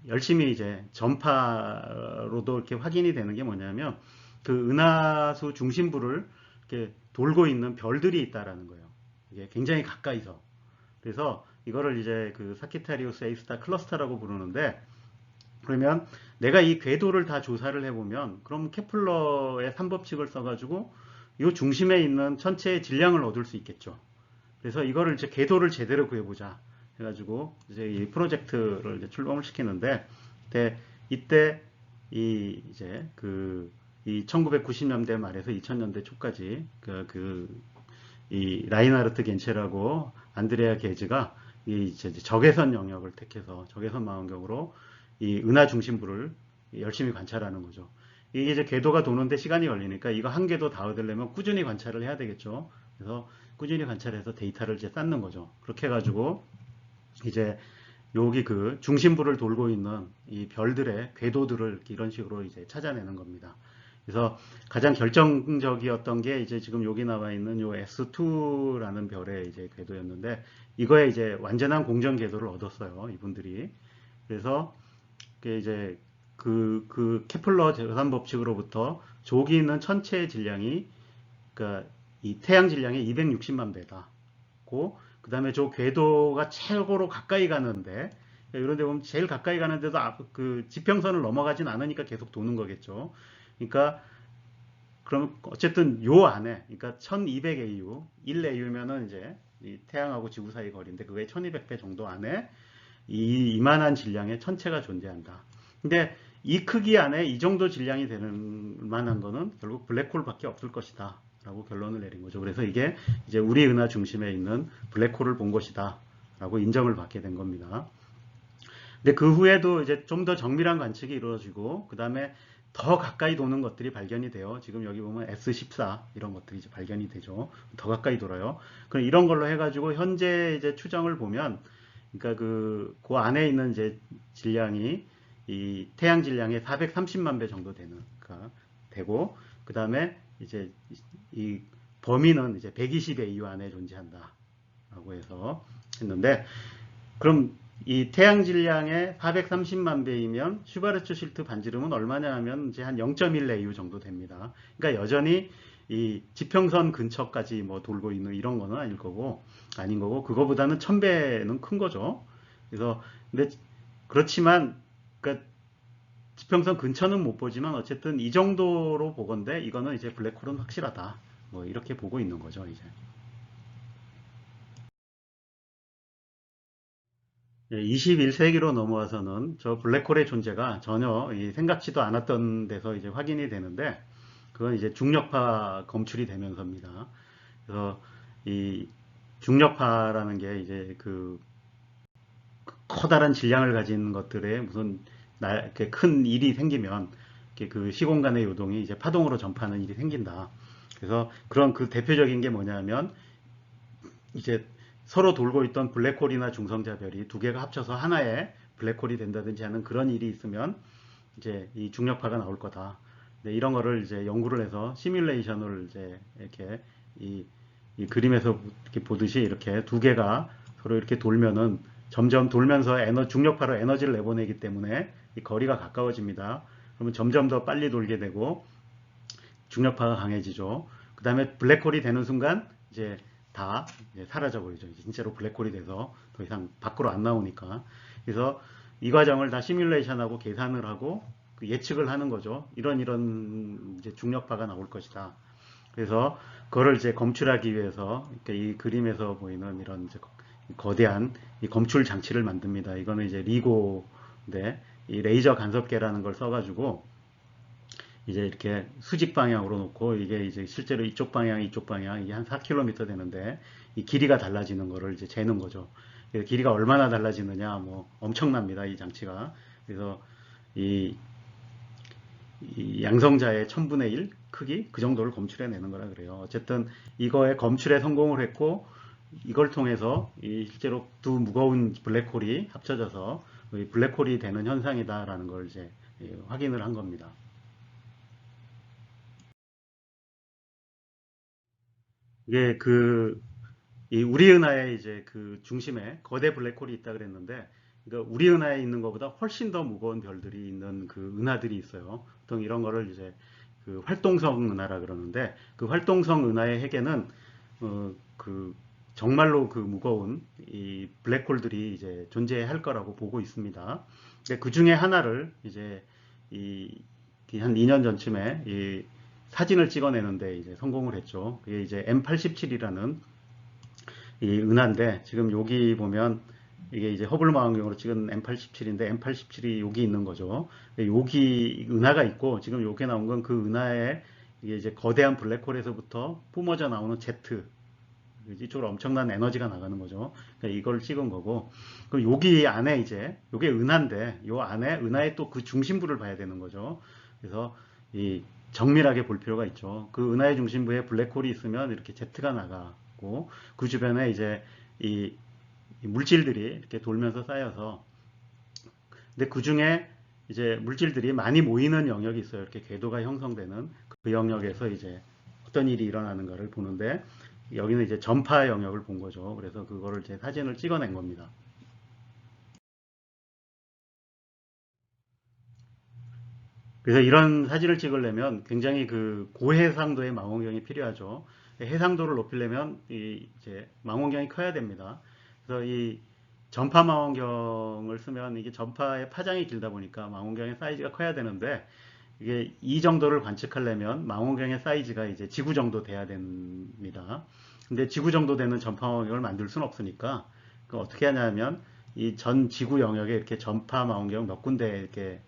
S1: 열심히 이제 전파로도 이렇게 확인이 되는 게 뭐냐면, 그 은하수 중심부를 이렇게 돌고 있는 별들이 있다라는 거예요. 이게 굉장히 가까이서. 그래서 이거를 이제 그 사키타리우스 A스타 클러스터라고 부르는데, 그러면 내가 이 궤도를 다 조사를 해보면, 그럼 케플러의 3법칙을 써가지고 이 중심에 있는 천체의 질량을 얻을 수 있겠죠. 그래서 이거를 이제 궤도를 제대로 구해보자 해가지고 이제 이 프로젝트를 이제 출범을 시키는데, 이때 이제 이 1990년대 말에서 2000년대 초까지 이 라인하르트 겐체라고 안드레아 게즈가 이 이제 적외선 영역을 택해서 적외선 망원경으로 이 은하 중심부를 열심히 관찰하는 거죠. 이게 이제 궤도가 도는데 시간이 걸리니까 이거 한 궤도 다 얻으려면 꾸준히 관찰을 해야 되겠죠. 그래서 꾸준히 관찰해서 데이터를 이제 쌓는 거죠. 그렇게 해가지고 이제 여기 그 중심부를 돌고 있는 이 별들의 궤도들을 이런 식으로 이제 찾아내는 겁니다. 그래서 가장 결정적이었던 게 이제 지금 여기 나와 있는 요 S2라는 별의 이제 궤도였는데, 이거에 이제 완전한 공정 궤도를 얻었어요, 이분들이. 그래서 이제 케플러 계산 법칙으로부터 저기 있는 천체의 질량이, 그러니까 이 태양 질량의 260만 배다고, 그 다음에 저 궤도가 최고로 가까이 가는데, 이런 데 보면 제일 가까이 가는데도 그 지평선을 넘어가진 않으니까 계속 도는 거겠죠. 그러니까 그럼 어쨌든 요 안에, 그러니까 1200AU, 1AU면은 이제 이 태양하고 지구 사이 거리인데, 그게 1200배 정도 안에 이만한 질량의 천체가 존재한다. 근데 이 크기 안에 이 정도 질량이 되는 만한 거는 결국 블랙홀밖에 없을 것이다 라고 결론을 내린 거죠. 그래서 이게 이제 우리 은하 중심에 있는 블랙홀을 본 것이다 라고 인정을 받게 된 겁니다. 근데 그 후에도 이제 좀 더 정밀한 관측이 이루어지고, 그 다음에 더 가까이 도는 것들이 발견이 돼요. 지금 여기 보면 S14 이런 것들이 이제 발견이 되죠. 더 가까이 돌아요. 그럼 이런 걸로 해가지고 현재 이제 추정을 보면, 그러니까 그 안에 있는 이제 질량이 이 태양 질량의 430만 배 정도 되고, 그 다음에 이제 이 범위는 이제 120AU 안에 존재한다라고 해서 했는데, 그럼 이 태양 질량의 430만 배이면 슈바르츠-실트 반지름은 얼마냐 하면 이제 한 0.1AU 정도 됩니다. 그러니까 여전히 이 지평선 근처까지 뭐 돌고 있는 이런 거는 아닌 거고, 그거보다는 1000배는 큰 거죠. 그래서 근데 그렇지만, 그러니까 지평선 근처는 못 보지만 어쨌든 이 정도로 보건대 이거는 이제 블랙홀은 확실하다. 뭐 이렇게 보고 있는 거죠, 이제. 21세기로 넘어와서는 저 블랙홀의 존재가 전혀 생각지도 않았던 데서 이제 확인이 되는데, 그건 이제 중력파 검출이 되면서입니다. 그래서 이 중력파라는 게 이제 커다란 질량을 가진 것들에 무슨 이렇게 큰 일이 생기면 그 시공간의 요동이 이제 파동으로 전파하는 일이 생긴다. 그래서 그런 그 대표적인 게 뭐냐면, 이제 서로 돌고 있던 블랙홀이나 중성자별이 두 개가 합쳐서 하나의 블랙홀이 된다든지 하는 그런 일이 있으면 이제 이 중력파가 나올 거다. 네, 이런 거를 이제 연구를 해서 시뮬레이션을 이제 이렇게 이 그림에서 이렇게 보듯이 이렇게 두 개가 서로 이렇게 돌면은 점점 돌면서 중력파로 에너지를 내보내기 때문에 이 거리가 가까워집니다. 그러면 점점 더 빨리 돌게 되고 중력파가 강해지죠. 그 다음에 블랙홀이 되는 순간 이제 다 이제 사라져 버리죠. 이제 진짜로 블랙홀이 돼서 더 이상 밖으로 안 나오니까. 그래서 이 과정을 다 시뮬레이션하고 계산을 하고 예측을 하는 거죠. 이런 이제 중력파가 나올 것이다. 그래서 그거를 이제 검출하기 위해서 그러니까 이 그림에서 보이는 이런 이제 거대한 이 검출 장치를 만듭니다. 이거는 이제 리고인데 이 레이저 간섭계라는 걸 써가지고 이제 이렇게 수직 방향으로 놓고 이게 이제 실제로 이쪽 방향 이게 한 4km 되는데 이 길이가 달라지는 거를 이제 재는 거죠. 길이가 얼마나 달라지느냐 뭐 엄청납니다. 이 장치가. 그래서 이, 이 양성자의 1000분의 1 크기 그 정도를 검출해내는 거라 그래요. 어쨌든 이거에 검출에 성공을 했고 이걸 통해서 실제로 두 무거운 블랙홀이 합쳐져서 블랙홀이 되는 현상이다라는 걸 이제 확인을 한 겁니다. 이게 이 우리 은하의 이제 그 중심에 거대 블랙홀이 있다 그랬는데, 그러니까 우리 은하에 있는 것보다 훨씬 더 무거운 별들이 있는 그 은하들이 있어요. 보통 이런 거를 이제 그 활동성 은하라 그러는데, 그 활동성 은하의 핵에는 그 정말로 그 무거운 이 블랙홀들이 이제 존재할 거라고 보고 있습니다. 근데 그 중에 하나를 이제 한 2년 전쯤에 이 사진을 찍어내는데 이제 성공을 했죠. 그게 이제 M87이라는 이 은하인데, 지금 여기 보면 이게 이제 허블 망원경으로 찍은 M87인데 M87이 여기 있는 거죠. 여기 은하가 있고, 지금 여기 나온 건 그 은하에 이게 이제 거대한 블랙홀에서부터 뿜어져 나오는 제트, 이쪽으로 엄청난 에너지가 나가는 거죠. 그러니까 이걸 찍은 거고, 그럼 여기 안에 이제 이게 은하인데 요 안에 은하의 또 그 중심부를 봐야 되는 거죠. 그래서 이 정밀하게 볼 필요가 있죠. 그 은하의 중심부에 블랙홀이 있으면 이렇게 제트가 나가고 그 주변에 이제 이 물질들이 이렇게 돌면서 쌓여서, 근데 그 중에 이제 물질들이 많이 모이는 영역이 있어요. 이렇게 궤도가 형성되는 그 영역에서 이제 어떤 일이 일어나는가를 보는데, 여기는 이제 전파 영역을 본 거죠. 그래서 그거를 제 사진을 찍어낸 겁니다. 그래서 이런 사진을 찍으려면 굉장히 그 고해상도의 망원경이 필요하죠. 해상도를 높이려면 이제 망원경이 커야 됩니다. 그래서 이 전파 망원경을 쓰면 이게 전파의 파장이 길다 보니까 망원경의 사이즈가 커야 되는데, 이게 이 정도를 관측하려면 망원경의 사이즈가 이제 지구 정도 돼야 됩니다. 근데 지구 정도 되는 전파 망원경을 만들 수는 없으니까 그 어떻게 하냐면 이 전 지구 영역에 이렇게 전파 망원경 몇 군데 이렇게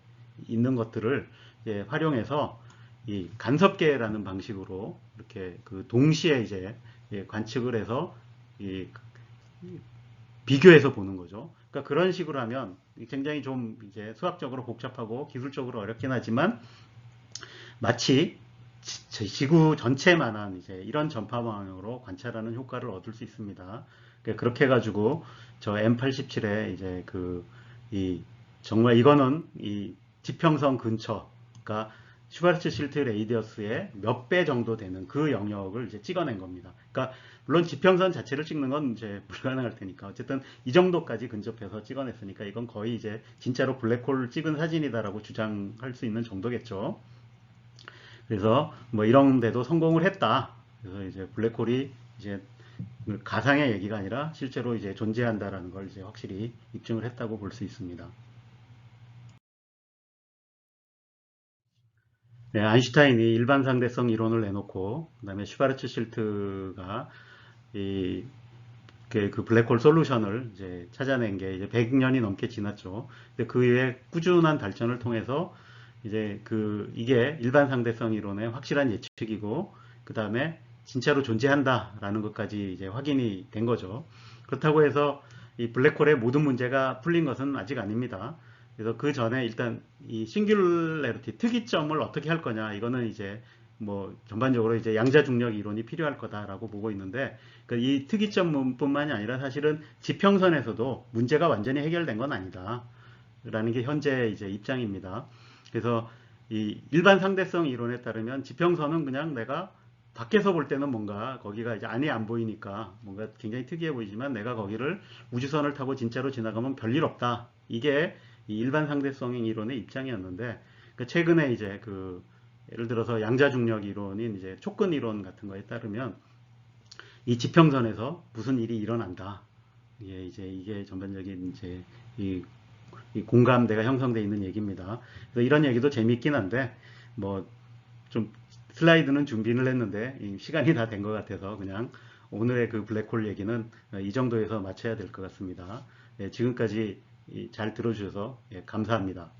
S1: 있는 것들을 이제 활용해서 이 간섭계라는 방식으로 이렇게 그 동시에 이제 관측을 해서 이 비교해서 보는 거죠. 그러니까 그런 식으로 하면 굉장히 좀 이제 수학적으로 복잡하고 기술적으로 어렵긴 하지만 마치 지구 전체만한 이제 이런 전파 방향으로 관찰하는 효과를 얻을 수 있습니다. 그러니까 그렇게 해가지고 저 M87에 이제 이 정말 이거는 이 지평선 근처, 그러니까 슈바르츠 실트 레이디어스의 몇 배 정도 되는 그 영역을 이제 찍어낸 겁니다. 그러니까 물론 지평선 자체를 찍는 건 이제 불가능할 테니까 어쨌든 이 정도까지 근접해서 찍어냈으니까 이건 거의 이제 진짜로 블랙홀을 찍은 사진이다라고 주장할 수 있는 정도겠죠. 그래서 뭐 이런 데도 성공을 했다. 그래서 이제 블랙홀이 이제 가상의 얘기가 아니라 실제로 이제 존재한다라는 걸 이제 확실히 입증을 했다고 볼 수 있습니다. 네, 아인슈타인이 일반 상대성 이론을 내놓고 그다음에 슈바르츠 실트가 그 블랙홀 솔루션을 이제 찾아낸 게 이제 100년이 넘게 지났죠. 근데 그 이후에 꾸준한 발전을 통해서 이제 이게 일반 상대성 이론의 확실한 예측이고, 그 다음에 진짜로 존재한다라는 것까지 이제 확인이 된 거죠. 그렇다고 해서 이 블랙홀의 모든 문제가 풀린 것은 아직 아닙니다. 그래서 그 전에 일단 이 싱귤레리티 특이점을 어떻게 할 거냐, 이거는 이제 뭐 전반적으로 이제 양자중력 이론이 필요할 거다라고 보고 있는데, 그러니까 이 특이점뿐만이 아니라 사실은 지평선에서도 문제가 완전히 해결된 건 아니다라는 게 현재 이제 입장입니다. 그래서 이 일반 상대성 이론에 따르면 지평선은 그냥 내가 밖에서 볼 때는 뭔가 거기가 이제 안이 안 보이니까 뭔가 굉장히 특이해 보이지만 내가 거기를 우주선을 타고 진짜로 지나가면 별일 없다. 이게 이 일반 상대성 이론의 입장이었는데, 최근에 이제 예를 들어서 양자중력 이론인 이제 촉근 이론 같은 거에 따르면 이 지평선에서 무슨 일이 일어난다. 이게 전반적인 이제 이 공감대가 형성되어 있는 얘기입니다. 그래서 이런 얘기도 재미있긴 한데 뭐 좀 슬라이드는 준비를 했는데 시간이 다 된 것 같아서 그냥 오늘의 그 블랙홀 얘기는 이 정도에서 마쳐야 될 것 같습니다. 예, 지금까지 잘 들어주셔서 예, 감사합니다.